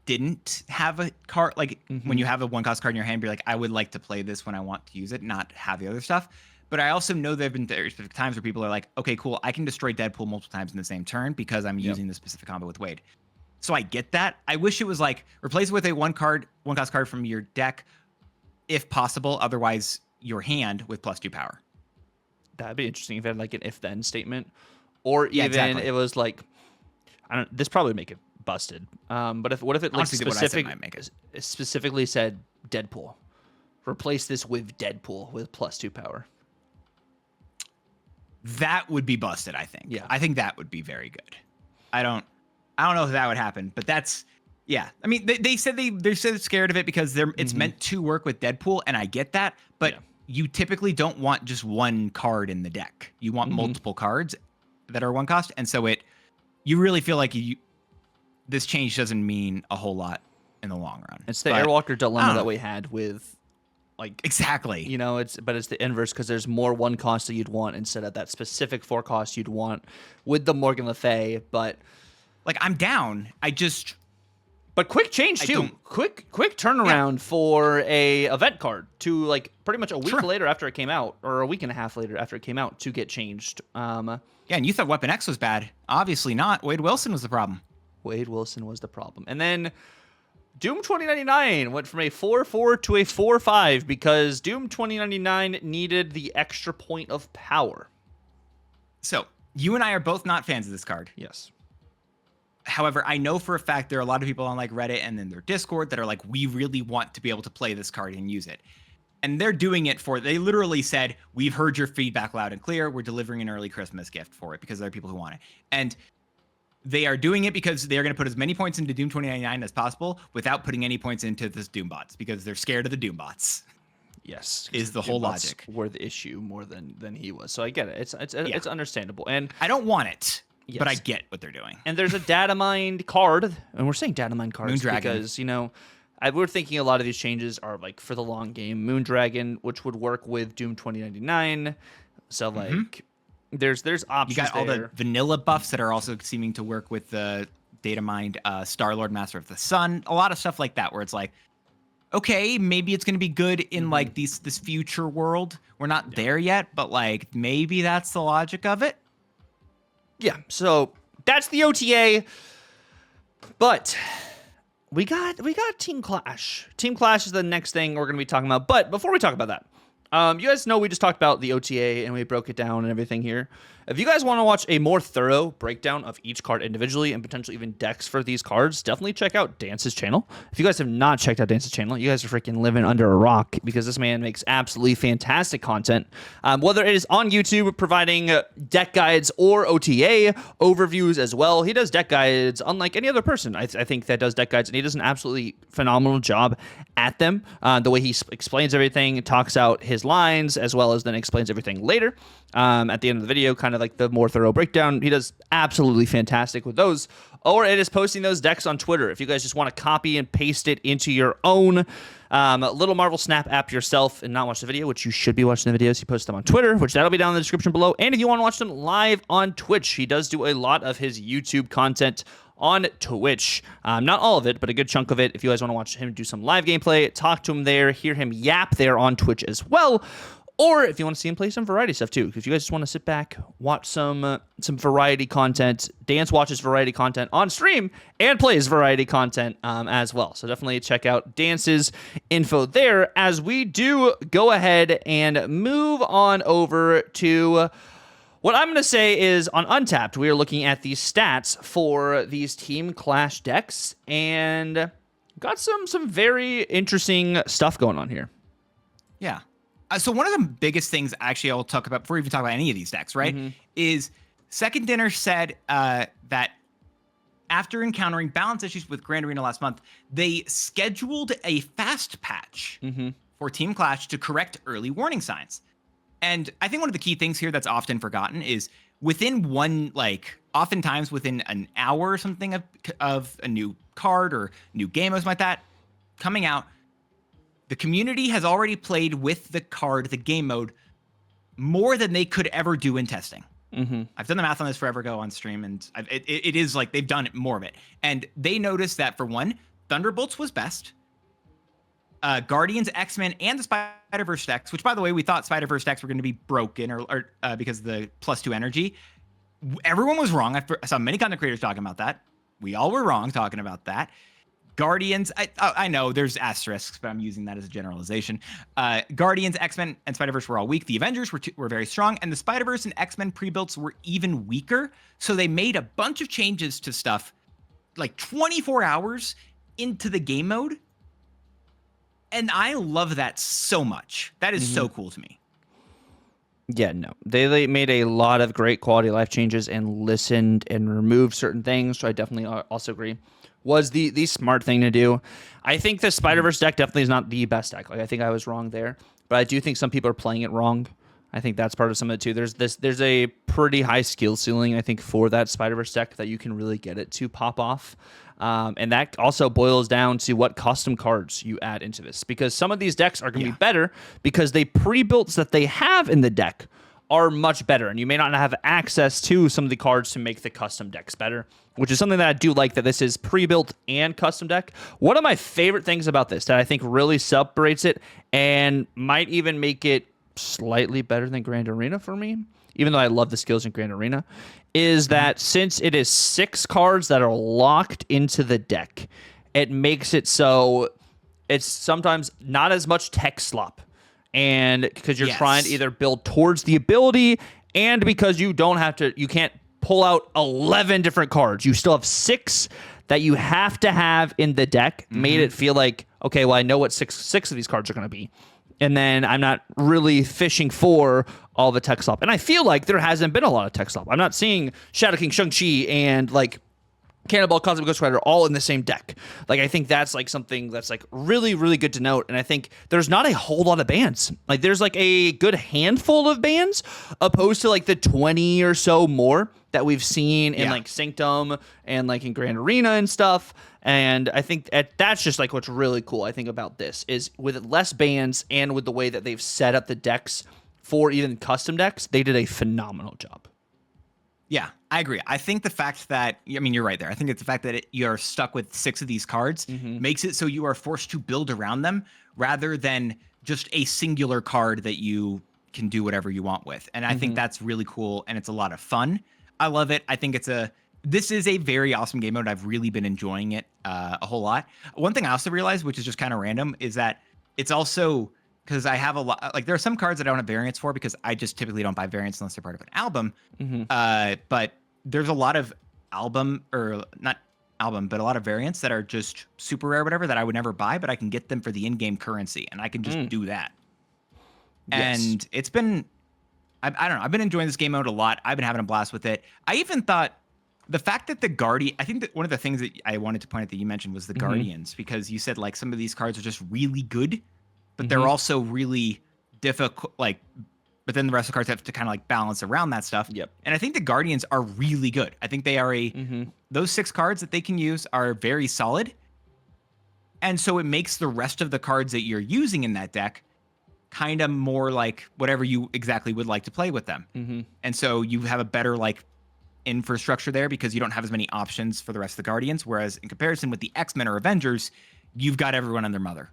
didn't have a card. Like, when you have a 1-cost card in your hand, you're like, I would like to play this when I want to use it, not have the other stuff. But I also know there have been specific times where people are like, okay, cool, I can destroy Deadpool multiple times in the same turn because I'm using this specific combo with Wade. So I get that. I wish it was like, replace it with a 1-cost card from your deck, if possible. Otherwise, your hand with +2 power. That'd be interesting if it had like an if-then statement, or even it was like, this probably would make it busted. But what if it like specifically said Deadpool, replace this with Deadpool with +2 power. That would be busted. I think. Yeah, I think that would be very good. I don't know if that would happen, but that's I mean, they said they're so scared of it because it's meant to work with Deadpool, and I get that, but. Yeah. You typically don't want just 1 card in the deck. You want multiple cards that are 1 cost. And so you really feel like this change doesn't mean a whole lot in the long run. It's the Airwalker dilemma that we had with like, you know, it's the inverse because there's more 1 cost that you'd want instead of that specific 4 cost you'd want with the Morgan Le Fay. But like, I'm down. But quick change too. Quick turnaround for a event card to like pretty much a week later after it came out, or a week and a half later after it came out to get changed. And you thought Weapon X was bad. Obviously not. Wade Wilson was the problem. And then Doom 2099 went from a 4/4 to a 4/5 because Doom 2099 needed the extra point of power. So you and I are both not fans of this card. Yes. However, I know for a fact there are a lot of people on like Reddit and then their Discord that are like, we really want to be able to play this card and use it. And they're doing it they literally said, we've heard your feedback loud and clear. We're delivering an early Christmas gift for it because there are people who want it. And they are doing it because they're going to put as many points into Doom 2099 as possible without putting any points into this Doom bots because they're scared of the Doom bots. Yes, is the whole logic. Were the issue more than he was. So I get it. It's understandable. And I don't want it. Yes. But I get what they're doing. And there's a data mined card, and we're saying data mined cards because, you know, we're thinking a lot of these changes are like for the long game. Moondragon, which would work with Doom 2099. So like there's options. You got all the vanilla buffs that are also seeming to work with the data mined Star-Lord Master of the Sun. A lot of stuff like that where it's like, okay, maybe it's going to be good in like this future world. We're not there yet, but like maybe that's the logic of it. Yeah, so that's the OTA. But we got Team Clash. Team Clash is the next thing we're going to be talking about. But before we talk about that, you guys know we just talked about the OTA and we broke it down and everything here. If you guys want to watch a more thorough breakdown of each card individually and potentially even decks for these cards, definitely check out Dance's channel. If you guys have not checked out Dance's channel, you guys are freaking living under a rock, because this man makes absolutely fantastic content. Whether it is on YouTube providing deck guides or OTA overviews as well. He does deck guides unlike any other person, I think, that does deck guides, and he does an absolutely phenomenal job at them. The way he explains everything, talks out his lines, as well as then explains everything later at the end of the video, kind of like the more thorough breakdown. He does absolutely fantastic with those. Or it is posting those decks on Twitter. If you guys just want to copy and paste it into your own little Marvel Snap app yourself and not watch the video, which you should be watching the videos, he posts them on Twitter, which that'll be down in the description below. And if you want to watch them live on Twitch, he does do a lot of his YouTube content on Twitch. Not all of it, but a good chunk of it. If you guys want to watch him do some live gameplay, talk to him there, hear him yap there on Twitch as well. Or if you want to see him play some variety stuff too, if you guys just want to sit back, watch some variety content. Dance watches variety content on stream and plays variety content as well. So definitely check out Dance's info there, as we do go ahead and move on over to what I'm going to say is on Untapped. We are looking at the stats for these Team Clash decks and got some very interesting stuff going on here. Yeah. So one of the biggest things, actually, I'll talk about before we even talk about any of these decks, right, is Second Dinner said that after encountering balance issues with Grand Arena last month, they scheduled a fast patch for Team Clash to correct early warning signs. And I think one of the key things here that's often forgotten is within oftentimes within an hour or something of a new card or new game or something like that coming out, the community has already played with the card, the game mode, more than they could ever do in testing. I've done the math on this forever ago on stream, and it is like they've done more of it. And they noticed that, for one, Thunderbolts was best. Guardians, X-Men, and the Spider-Verse decks, which, by the way, we thought Spider-Verse decks were going to be broken or because of the +2 energy. Everyone was wrong. I saw many content creators talking about that. We all were wrong talking about that. Guardians, I know there's asterisks, but I'm using that as a generalization. Guardians, X-Men, and Spider-Verse were all weak. The Avengers were very strong, and the Spider-Verse and X-Men pre-builds were even weaker. So they made a bunch of changes to stuff like 24 hours into the game mode. And I love that so much. That is so cool to me. Yeah, no. They made a lot of great quality of life changes and listened and removed certain things, so I definitely also agree. Was the smart thing to do. I think the Spider-Verse deck definitely is not the best deck. Like, I think I was wrong there, but I do think some people are playing it wrong. I think that's part of some of it too. There's a pretty high skill ceiling, I think, for that Spider-Verse deck that you can really get it to pop off. And that also boils down to what custom cards you add into this, because some of these decks are going to be better because they pre-builds that they have in the deck are much better, and you may not have access to some of the cards to make the custom decks better, which is something that I do like, that this is pre-built and custom deck. One of my favorite things about this that I think really separates it and might even make it slightly better than Grand Arena for me, even though I love the skills in Grand Arena, is that since it is 6 cards that are locked into the deck, it makes it so it's sometimes not as much tech slop. And because you're trying to either build towards the ability, and because you can't pull out 11 different cards. You still have 6 that you have to have in the deck, made it feel like, okay, well, I know what six of these cards are going to be. And then I'm not really fishing for all the tech slop. And I feel like there hasn't been a lot of tech slop. I'm not seeing Shadow King, Shang-Chi, and like Cannonball, Cosmic Ghost Rider all in the same deck. Like, I think that's like something that's like really, really good to note. And I think there's not a whole lot of bans. Like, there's like a good handful of bans opposed to like the 20 or so more that we've seen in like Sanctum and like in Grand Arena and stuff. And I think that's just like what's really cool, I think, about this is with less bans and with the way that they've set up the decks for even custom decks, they did a phenomenal job. Yeah, I agree. I think the fact that, I mean, you're right there. I think it's the fact that you're stuck with 6 of these cards makes it so you are forced to build around them rather than just a singular card that you can do whatever you want with. And I think that's really cool, and it's a lot of fun. I love it. I think this is a very awesome game mode. I've really been enjoying it a whole lot. One thing I also realized, which is just kind of random, is that it's also because I have a lot. Like there are some cards that I don't have variants for because I just typically don't buy variants unless they're part of an album. But there's a lot of album or not album, but a lot of variants that are just super rare, or whatever, that I would never buy, but I can get them for the in-game currency, and I can just do that. Yes. And it's been, I don't know, I've been enjoying this game mode a lot. I've been having a blast with it. I even thought the fact that the Guardian, I think that one of the things that I wanted to point out that you mentioned was the Guardians, because you said like some of these cards are just really good, but they're also really difficult, like, but then the rest of the cards have to kind of like balance around that stuff. Yep. And I think the Guardians are really good. I think they are those 6 cards that they can use are very solid. And so it makes the rest of the cards that you're using in that deck kind of more like whatever you exactly would like to play with them. And so you have a better like infrastructure there because you don't have as many options for the rest of the Guardians. Whereas in comparison with the X-Men or Avengers, you've got everyone and their mother.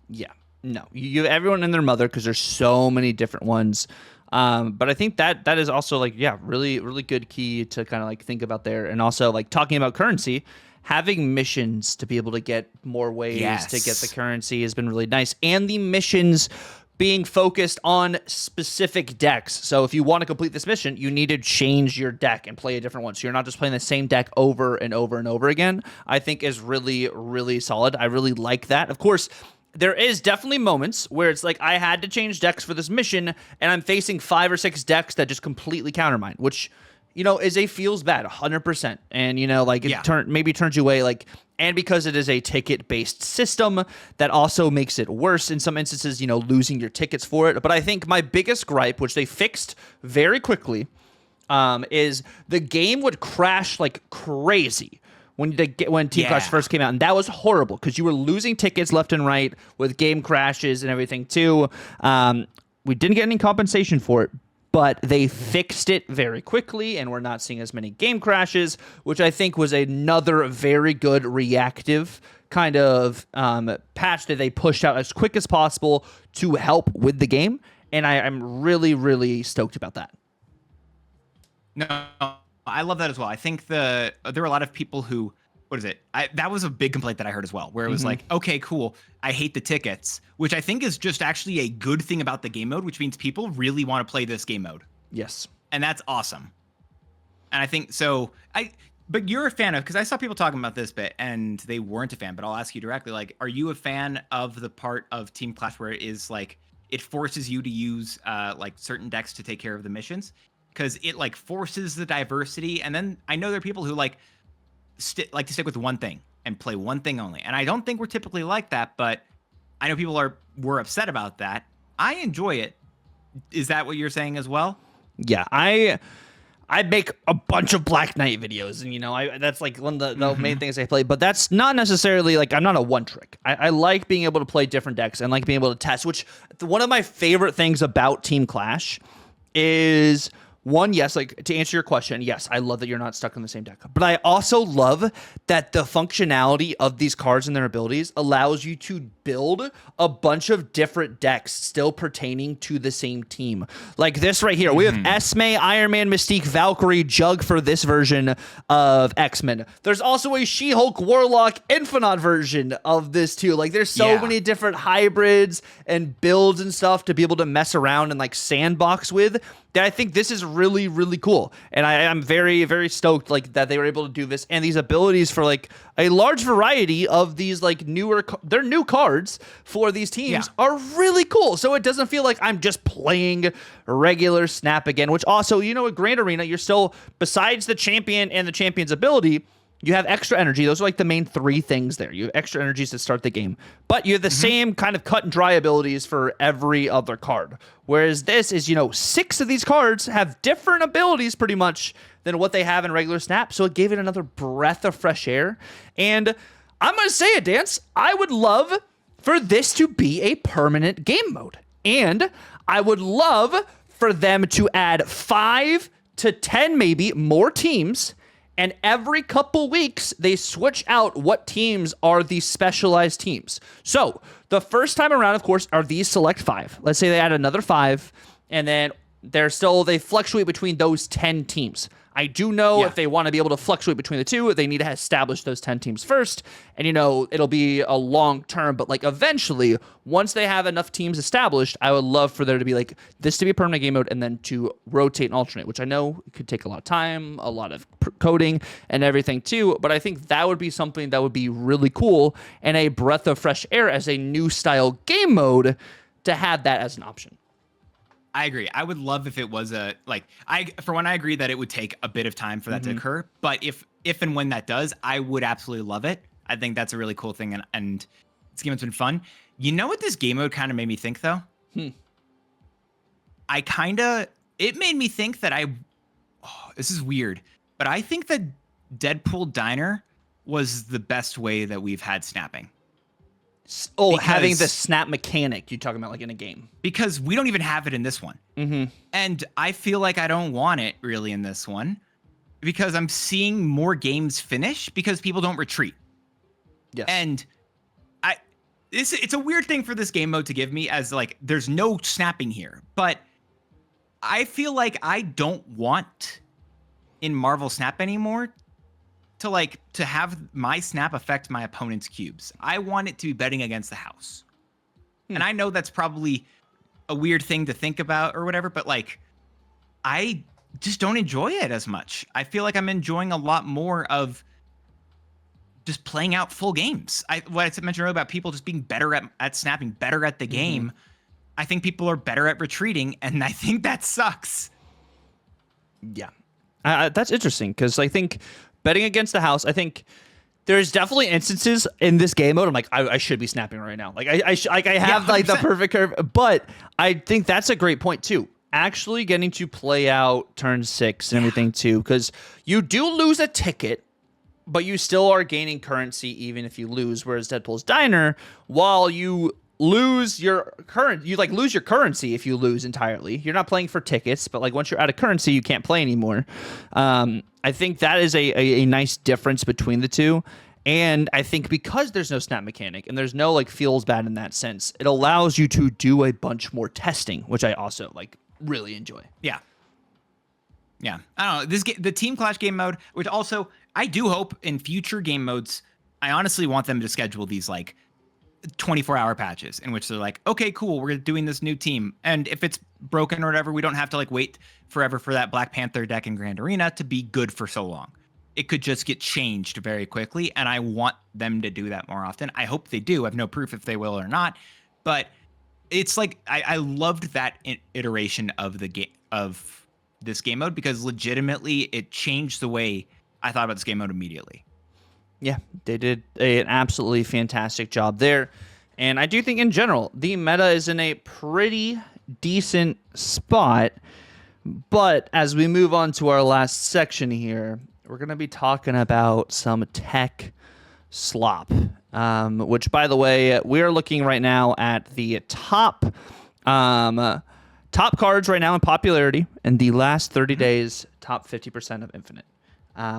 Yeah. No, you have everyone and their mother because there's so many different ones. But I think that is also like, yeah, really, really good key to kind of like think about there. And also like talking about currency, having missions to be able to get more ways to get the currency has been really nice. And the missions being focused on specific decks. So if you want to complete this mission, you need to change your deck and play a different one. So you're not just playing the same deck over and over and over again, I think is really, really solid. I really like that. Of course, there is definitely moments where it's like I had to change decks for this mission and I'm facing 5 or 6 decks that just completely counter mine, which, you know, feels bad 100%. And, you know, like it maybe turns you away, like, and because it is a ticket-based system, that also makes it worse in some instances, you know, losing your tickets for it. But I think my biggest gripe, which they fixed very quickly, is the game would crash like crazy when Team Clash first came out, and that was horrible because you were losing tickets left and right with game crashes and everything too. We didn't get any compensation for it, but they fixed it very quickly, and we're not seeing as many game crashes, which I think was another very good reactive kind of patch that they pushed out as quick as possible to help with the game, and I'm really, really stoked about that. No, I love that as well. I think there were a lot of people who, that was a big complaint that I heard as well, where it was like, okay, cool, I hate the tickets, which I think is just actually a good thing about the game mode, which means people really want to play this game mode. Yes. And that's awesome. And I think so. But you're a fan of, because I saw people talking about this bit and they weren't a fan, but I'll ask you directly, like, are you a fan of the part of Team Clash where it is like, it forces you to use like certain decks to take care of the missions? Because it like forces the diversity, and then I know there are people who like to stick with one thing and play one thing only, and I don't think we're typically like that, but I know people were upset about that. I enjoy it. Is that what you're saying as well? Yeah, I make a bunch of Black Knight videos, and you know, that's like one of the main things I play. But that's not necessarily like, I'm not a one trick. I like being able to play different decks and like being able to test. Which one of my favorite things about Team Clash is, one, yes, like to answer your question, yes, I love that you're not stuck on the same deck. But I also love that the functionality of these cards and their abilities allows you to build a bunch of different decks still pertaining to the same team. Like this right here, we have Esme, Iron Man, Mystique, Valkyrie, Jug for this version of X-Men. There's also a She-Hulk, Warlock, Infinite version of this too. Like there's so many different hybrids and builds and stuff to be able to mess around and like sandbox with, that I think this is really, really cool. And I'm very, very stoked like that they were able to do this, and these abilities for like a large variety of these like they're new cards for these teams are really cool. So it doesn't feel like I'm just playing regular Snap again, which also, you know, at Grand Arena, you're still, besides the champion and the champion's ability, you have extra energy. Those are like the main 3 things there. You have extra energies to start the game, but you have the same kind of cut and dry abilities for every other card. Whereas this is, you know, 6 of these cards have different abilities pretty much than what they have in regular Snap. So it gave it another breath of fresh air. And I'm going to say it, Dance, I would love for this to be a permanent game mode. And I would love for them to add 5 to 10 maybe more teams, and every couple weeks, they switch out what teams are the specialized teams. So the first time around, of course, are these select 5. Let's say they add another 5, and then they fluctuate between those 10 teams. I do know if they want to be able to fluctuate between the two, they need to establish those 10 teams first. And, it'll be a long term, but like eventually, once they have enough teams established, I would love for there to be like this to be a permanent game mode and then to rotate and alternate, which I know could take a lot of time, a lot of coding and everything too. But I think that would be something that would be really cool and a breath of fresh air as a new style game mode to have that as an option. I agree. I would love if it was I agree that it would take a bit of time for that to occur. But if and when that does, I would absolutely love it. I think that's a really cool thing. And this game has been fun. You know what this game mode kind of made me think, though? It made me think that this is weird, but I think that Deadpool Diner was the best way that we've had snapping. Having the snap mechanic you're talking about like in a game. Because we don't even have it in this one. And I feel like I don't want it really in this one because I'm seeing more games finish because people don't retreat. Yes. And it's a weird thing for this game mode to give me as like, there's no snapping here, but I feel like I don't want in Marvel Snap anymore to have my snap affect my opponent's cubes. I want it to be betting against the house. And I know that's probably a weird thing to think about or whatever, but like, I just don't enjoy it as much. I feel like I'm enjoying a lot more of just playing out full games. What I mentioned earlier about people just being better at snapping, better at the game. I think people are better at retreating, and I think that sucks. Yeah. That's interesting, because I think betting against the house, I think there's definitely instances in this game mode I'm like, I should be snapping right now. Like I have like the perfect curve, but I think that's a great point too. Actually getting to play out turn 6 and everything too, because you do lose a ticket, but you still are gaining currency even if you lose. Whereas Deadpool's Diner, while you lose your lose your currency if you lose entirely. You're not playing for tickets, but like once you're out of currency, you can't play anymore. I think that is a nice difference between the two. And I think because there's no snap mechanic and there's no like feels bad in that sense, it allows you to do a bunch more testing, which I also like really enjoy. Yeah. I don't know. The Team Clash game mode, which also I do hope in future game modes, I honestly want them to schedule these like 24-hour patches in which they're like, okay, cool, we're doing this new team. And if it's broken or whatever, we don't have to like wait forever for that Black Panther deck in Grand Arena to be good for so long. It could just get changed very quickly. And I want them to do that more often. I hope they do. I have no proof if they will or not. But it's like, I loved that iteration of the game, of this game mode, because legitimately it changed the way I thought about this game mode immediately. Yeah, they did an absolutely fantastic job there. And I do think in general, the meta is in a pretty decent spot. But as we move on to our last section here, we're going to be talking about some tech slop, which, by the way, we are looking right now at the top cards right now in popularity in the last 30 days, top 50% of Infinite.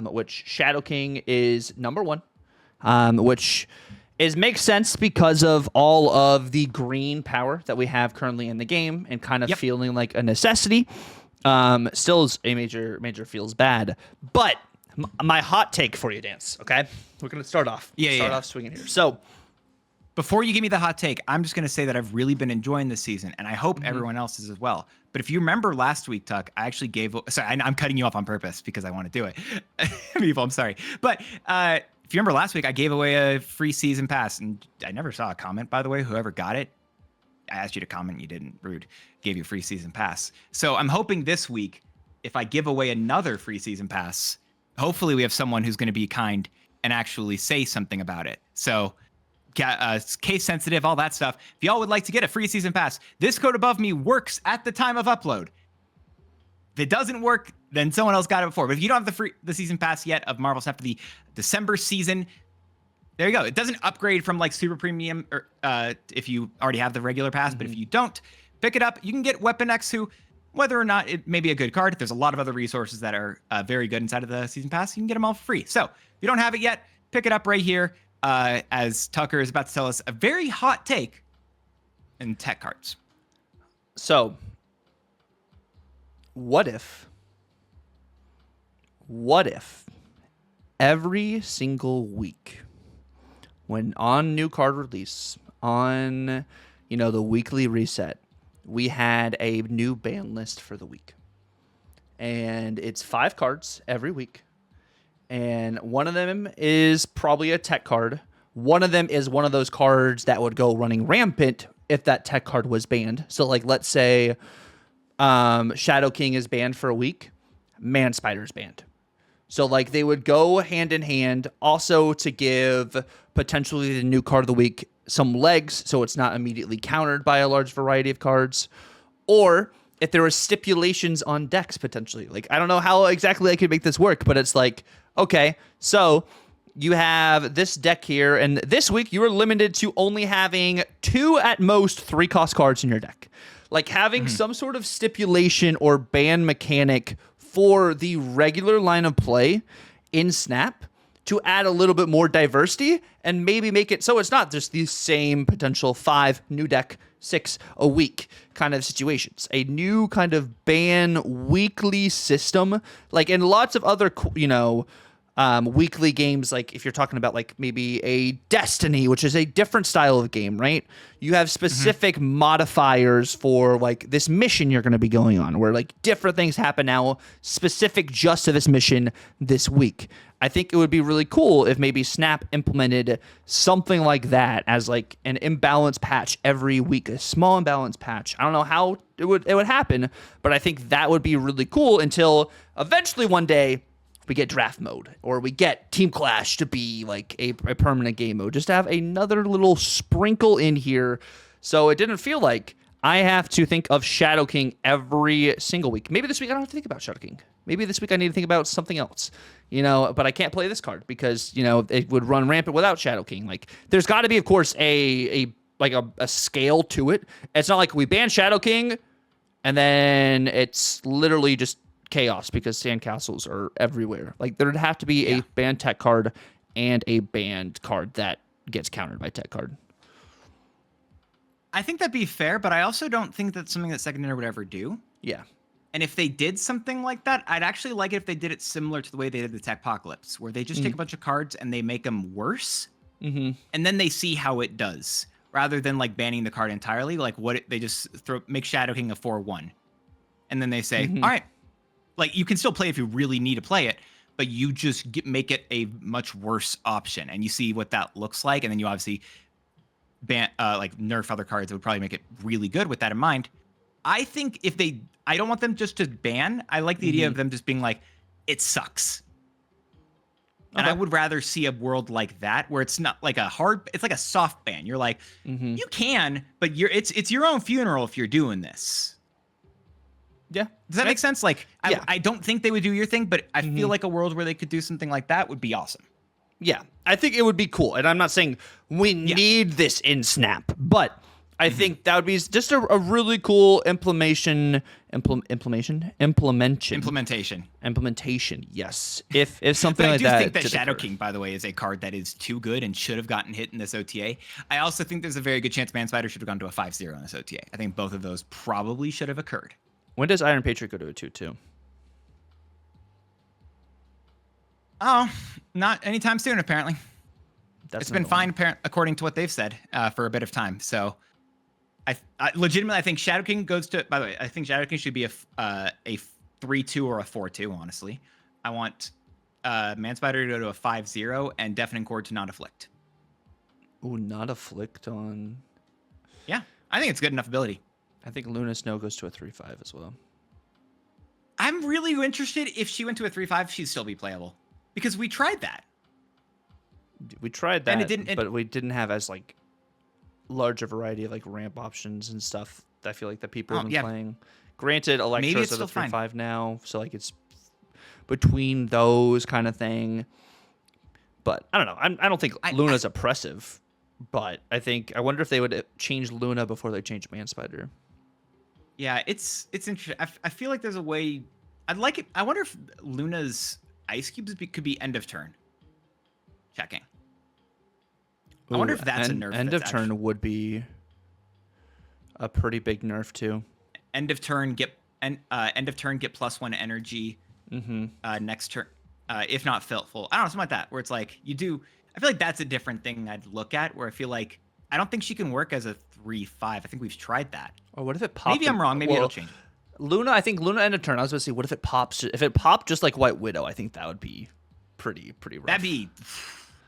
Which Shadow King is number 1, which makes sense because of all of the green power that we have currently in the game and kind of feeling like a necessity. Still is a major feels bad. But my hot take for you, Dance, okay? We're going to start off. Start off swinging here. So before you give me the hot take, I'm just going to say that I've really been enjoying this season, and I hope everyone else is as well. But if you remember last week, Tuck, I actually gave... Sorry, I'm cutting you off on purpose because I want to do it. People, I'm sorry. But if you remember last week, I gave away a free season pass, and I never saw a comment, by the way. Whoever got it, I asked you to comment. You didn't. Rude. Gave you a free season pass. So I'm hoping this week, if I give away another free season pass, hopefully we have someone who's going to be kind and actually say something about it. So... case sensitive, all that stuff. If y'all would like to get a free season pass, this code above me works at the time of upload. If it doesn't work, then someone else got it before. But if you don't have the season pass yet of Marvel Snap for the December season, there you go. It doesn't upgrade from like super premium or if you already have the regular pass. But if you don't, pick it up. You can get Weapon X, who, whether or not it may be a good card, there's a lot of other resources that are very good inside of the season pass. You can get them all for free. So if you don't have it yet, pick it up right here. As Tucker is about to tell us a very hot take in tech cards. So, what if what if every single week when on new card release, on, the weekly reset, we had a new ban list for the week. And it's 5 cards every week. And one of them is probably a tech card. One of them is one of those cards that would go running rampant if that tech card was banned. So, like, let's say Shadow King is banned for a week, Man Spider's banned. So, like, they would go hand in hand, also to give potentially the new card of the week some legs, so it's not immediately countered by a large variety of cards. Or if there were stipulations on decks, potentially. Like, I don't know how exactly I could make this work, but it's like, okay, so you have this deck here, and this week you are limited to only having 2 at most 3-cost cards in your deck. Like, having some sort of stipulation or ban mechanic for the regular line of play in Snap to add a little bit more diversity and maybe make it so it's not just the same potential 5 new deck, 6 a week kind of situations. A new kind of ban weekly system, like in lots of other, weekly games, like if you're talking about like maybe a Destiny, which is a different style of game, right? You have specific modifiers for like this mission you're going to be going on, where like different things happen now specific just to this mission this week. I think it would be really cool if maybe Snap implemented something like that as like an imbalance patch every week, a small imbalance patch. I don't know how it would happen, but I think that would be really cool until eventually one day we get draft mode, or we get Team Clash to be like a permanent game mode, just to have another little sprinkle in here, so it didn't feel like I have to think of Shadow King every single week. Maybe this week I don't have to think about Shadow King. Maybe this week I need to think about something else, but I can't play this card because, it would run rampant without Shadow King. Like, there's got to be, of course, a scale to it. It's not like we ban Shadow King and then it's literally just chaos because sandcastles are everywhere. Like, there'd have to be a banned tech card and a banned card that gets countered by tech card. I think that'd be fair, but I also don't think that's something that Second Ender would ever do. Yeah. And if they did something like that, I'd actually like it if they did it similar to the way they did the Techpocalypse, where they just take a bunch of cards and they make them worse, and then they see how it does, rather than like banning the card entirely. Like, they just make Shadow King a 4/1, and then they say, all right, like, you can still play if you really need to play it, but you just make it a much worse option, and you see what that looks like, and then you obviously nerf other cards that would probably make it really good with that in mind. I think I don't want them just to ban. I like the idea of them just being like, it sucks. And I would rather see a world like that, where it's not like it's like a soft ban. You're like, you can, but it's your own funeral if you're doing this. Yeah. Does that make sense? Like, I don't think they would do your thing, but I feel like a world where they could do something like that would be awesome. Yeah, I think it would be cool. And I'm not saying we need this in Snap, but I think that would be just a really cool implementation. Yes. If something like that. I do think that Shadow King, by the way, is a card that is too good and should have gotten hit in this OTA. I also think there's a very good chance Man Spider should have gone to a 5/0 in this OTA. I think both of those probably should have occurred. When does Iron Patriot go to a 2/2? Oh, not anytime soon, apparently. It's been fine, according to what they've said, for a bit of time. So, I legitimately, I think Shadow King goes to. By the way, I think Shadow King should be a 3/2 or a 4/2. Honestly, I want Man Spider to go to a 5/0 and Deafening Chord to not afflict. Ooh, not afflict on. Yeah, I think it's good enough ability. I think Luna Snow goes to a 3/5 as well. I'm really interested if she went to a 3/5, she'd still be playable. Because we tried that. We tried that, and it didn't, but we didn't have as like large a variety of like ramp options and stuff. I feel like that people have been playing. Granted, Electro's at a 3/5 now, so like it's between those kind of thing. But I don't know. I don't think Luna's oppressive, but I wonder if they would change Luna before they change Man Spider. Yeah, it's interesting. I feel like there's a way. I'd like it. I wonder if Luna's Ice Cubes could be end of turn. Checking. I wonder if that's a nerf. End of turn would be a pretty big nerf too. End of turn get +1 energy. Next turn. if not fitful. I don't know, something like that, where it's like you do. I feel like that's a different thing I'd look at. Where I feel like I don't think she can work as a 3-5. I think we've tried that. Or what if it popped? Maybe I'm wrong. Maybe it'll change. Luna, I think Luna end of turn. I was going to see what if it pops. If it popped just like White Widow, I think that would be pretty rough. That'd be,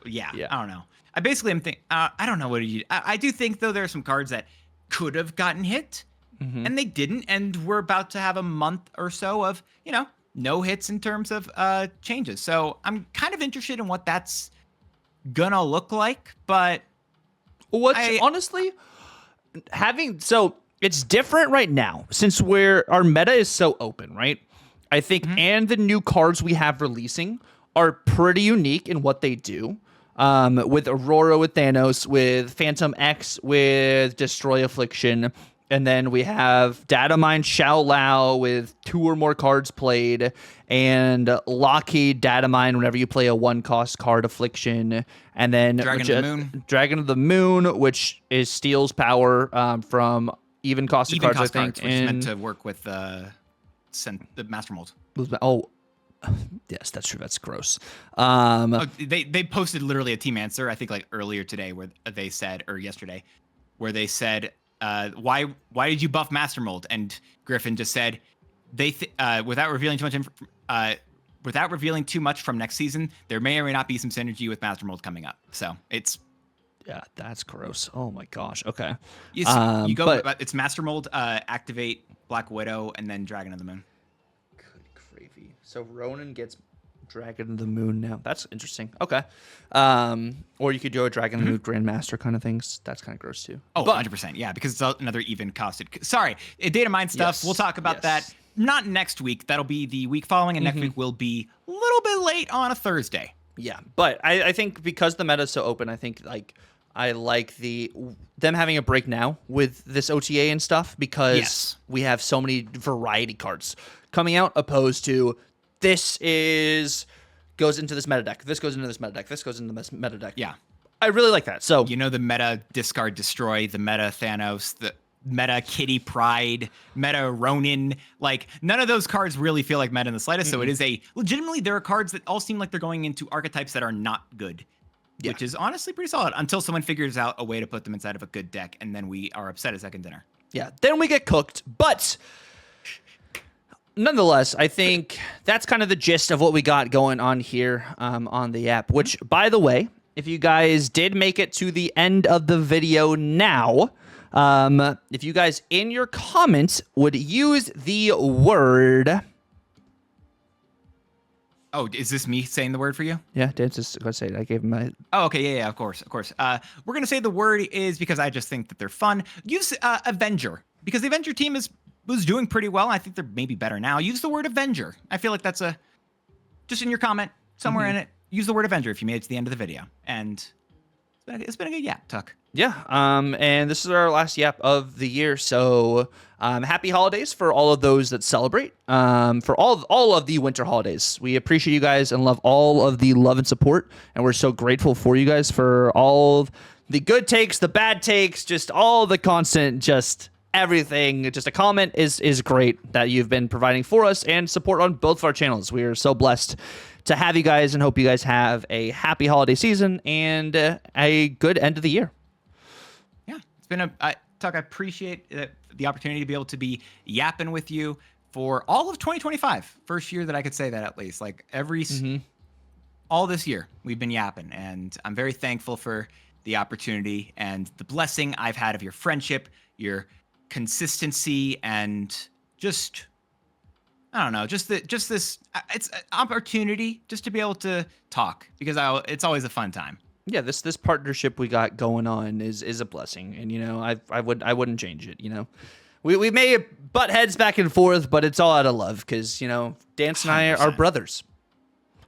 yeah. I don't know. I basically am thinking. I don't know what you. I do think though there are some cards that could have gotten hit, and they didn't, and we're about to have a month or so of no hits in terms of changes. So I'm kind of interested in what that's gonna look like. But honestly it's different right now since our meta is so open, right? I think, and the new cards we have releasing are pretty unique in what they do. With Aurora, with Thanos, with Phantom X, with Destroy Affliction, and then we have Data Mine Xiao Lao with 2 or more cards played, and Lockheed Data Mine whenever you play a 1-cost card Affliction, and then Dragon of the Moon, which is steals power from even costed cards, I think, which is meant to work with the Master Mold. Oh. Yes, that's true. That's gross. They posted literally a team answer, I think like earlier today, where they said, or yesterday, where they said, why did you buff Master Mold? And Griffin just said, without revealing too much from next season, there may or may not be some synergy with Master Mold coming up. So it's. Yeah, that's gross. Oh my gosh. Okay. It's Master Mold, activate Black Widow, and then Dragon of the Moon. So Ronan gets Dragon of the Moon now. That's interesting. Okay. Or you could do a Dragon of the Moon Grandmaster kind of things. That's kind of gross too. Oh, 100%. Yeah, because it's another even costed. Sorry, data mine stuff. We'll talk about that. Not next week. That'll be the week following, and next week will be a little bit late on a Thursday. Yeah, but I think because the meta is so open, I think I like them having a break now with this OTA and stuff because we have so many variety cards coming out, opposed to this goes into this meta deck. This goes into this meta deck. This goes into this meta deck. Yeah. I really like that. So the meta discard destroy, the meta Thanos, the meta Kitty Pride, meta Ronin. Like none of those cards really feel like meta in the slightest. So it is legitimately there are cards that all seem like they're going into archetypes that are not good. Yeah. Which is honestly pretty solid until someone figures out a way to put them inside of a good deck, and then we are upset at second dinner. Yeah, then we get cooked. But nonetheless, I think that's kind of the gist of what we got going on here on the app, which, by the way, if you guys did make it to the end of the video now, if you guys in your comments would use the word... Oh, is this me saying the word for you? Yeah, Dan's just going to say it. I gave him my... Oh, okay. Yeah, of course. We're going to say the word is because I just think that they're fun. Use Avenger, because the Avenger team was doing pretty well. I think they're maybe better now. Use the word Avenger. I feel like that's just in your comment, somewhere in it, use the word Avenger if you made it to the end of the video. And it's been a good yap, Tuck. Yeah, and this is our last yap of the year, so happy holidays for all of those that celebrate, for all of the winter holidays. We appreciate you guys and love all of the love and support, and we're so grateful for you guys for all the good takes, the bad takes, just all the constant, just everything. Just a comment is great that you've been providing for us and support on both of our channels. We are so blessed to have you guys and hope you guys have a happy holiday season and a good end of the year. Yeah, it's been Tuck, I appreciate the opportunity to be able to be yapping with you for all of 2025. First year that I could say that, at least. Like all this year we've been yapping, and I'm very thankful for the opportunity and the blessing I've had of your friendship, your consistency, and just, I don't know, just this, it's an opportunity just to be able to talk, because it's always a fun time. Yeah, this partnership we got going on is a blessing, and I wouldn't change it. We may butt heads back and forth, but it's all out of love, because Dance and I are brothers.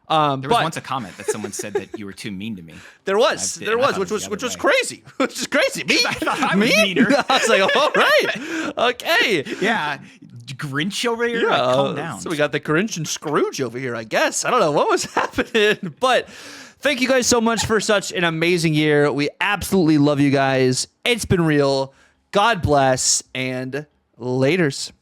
There was once a comment that someone said that you were too mean to me. There was, which was crazy. Which is crazy. Me? I thought I was meaner. I was like, all right, okay, yeah. Grinch over here. Yeah, like, calm down. So we got the Grinch and Scrooge over here, I guess. I don't know what was happening, but thank you guys so much for such an amazing year. We absolutely love you guys. It's been real. God bless, and laters.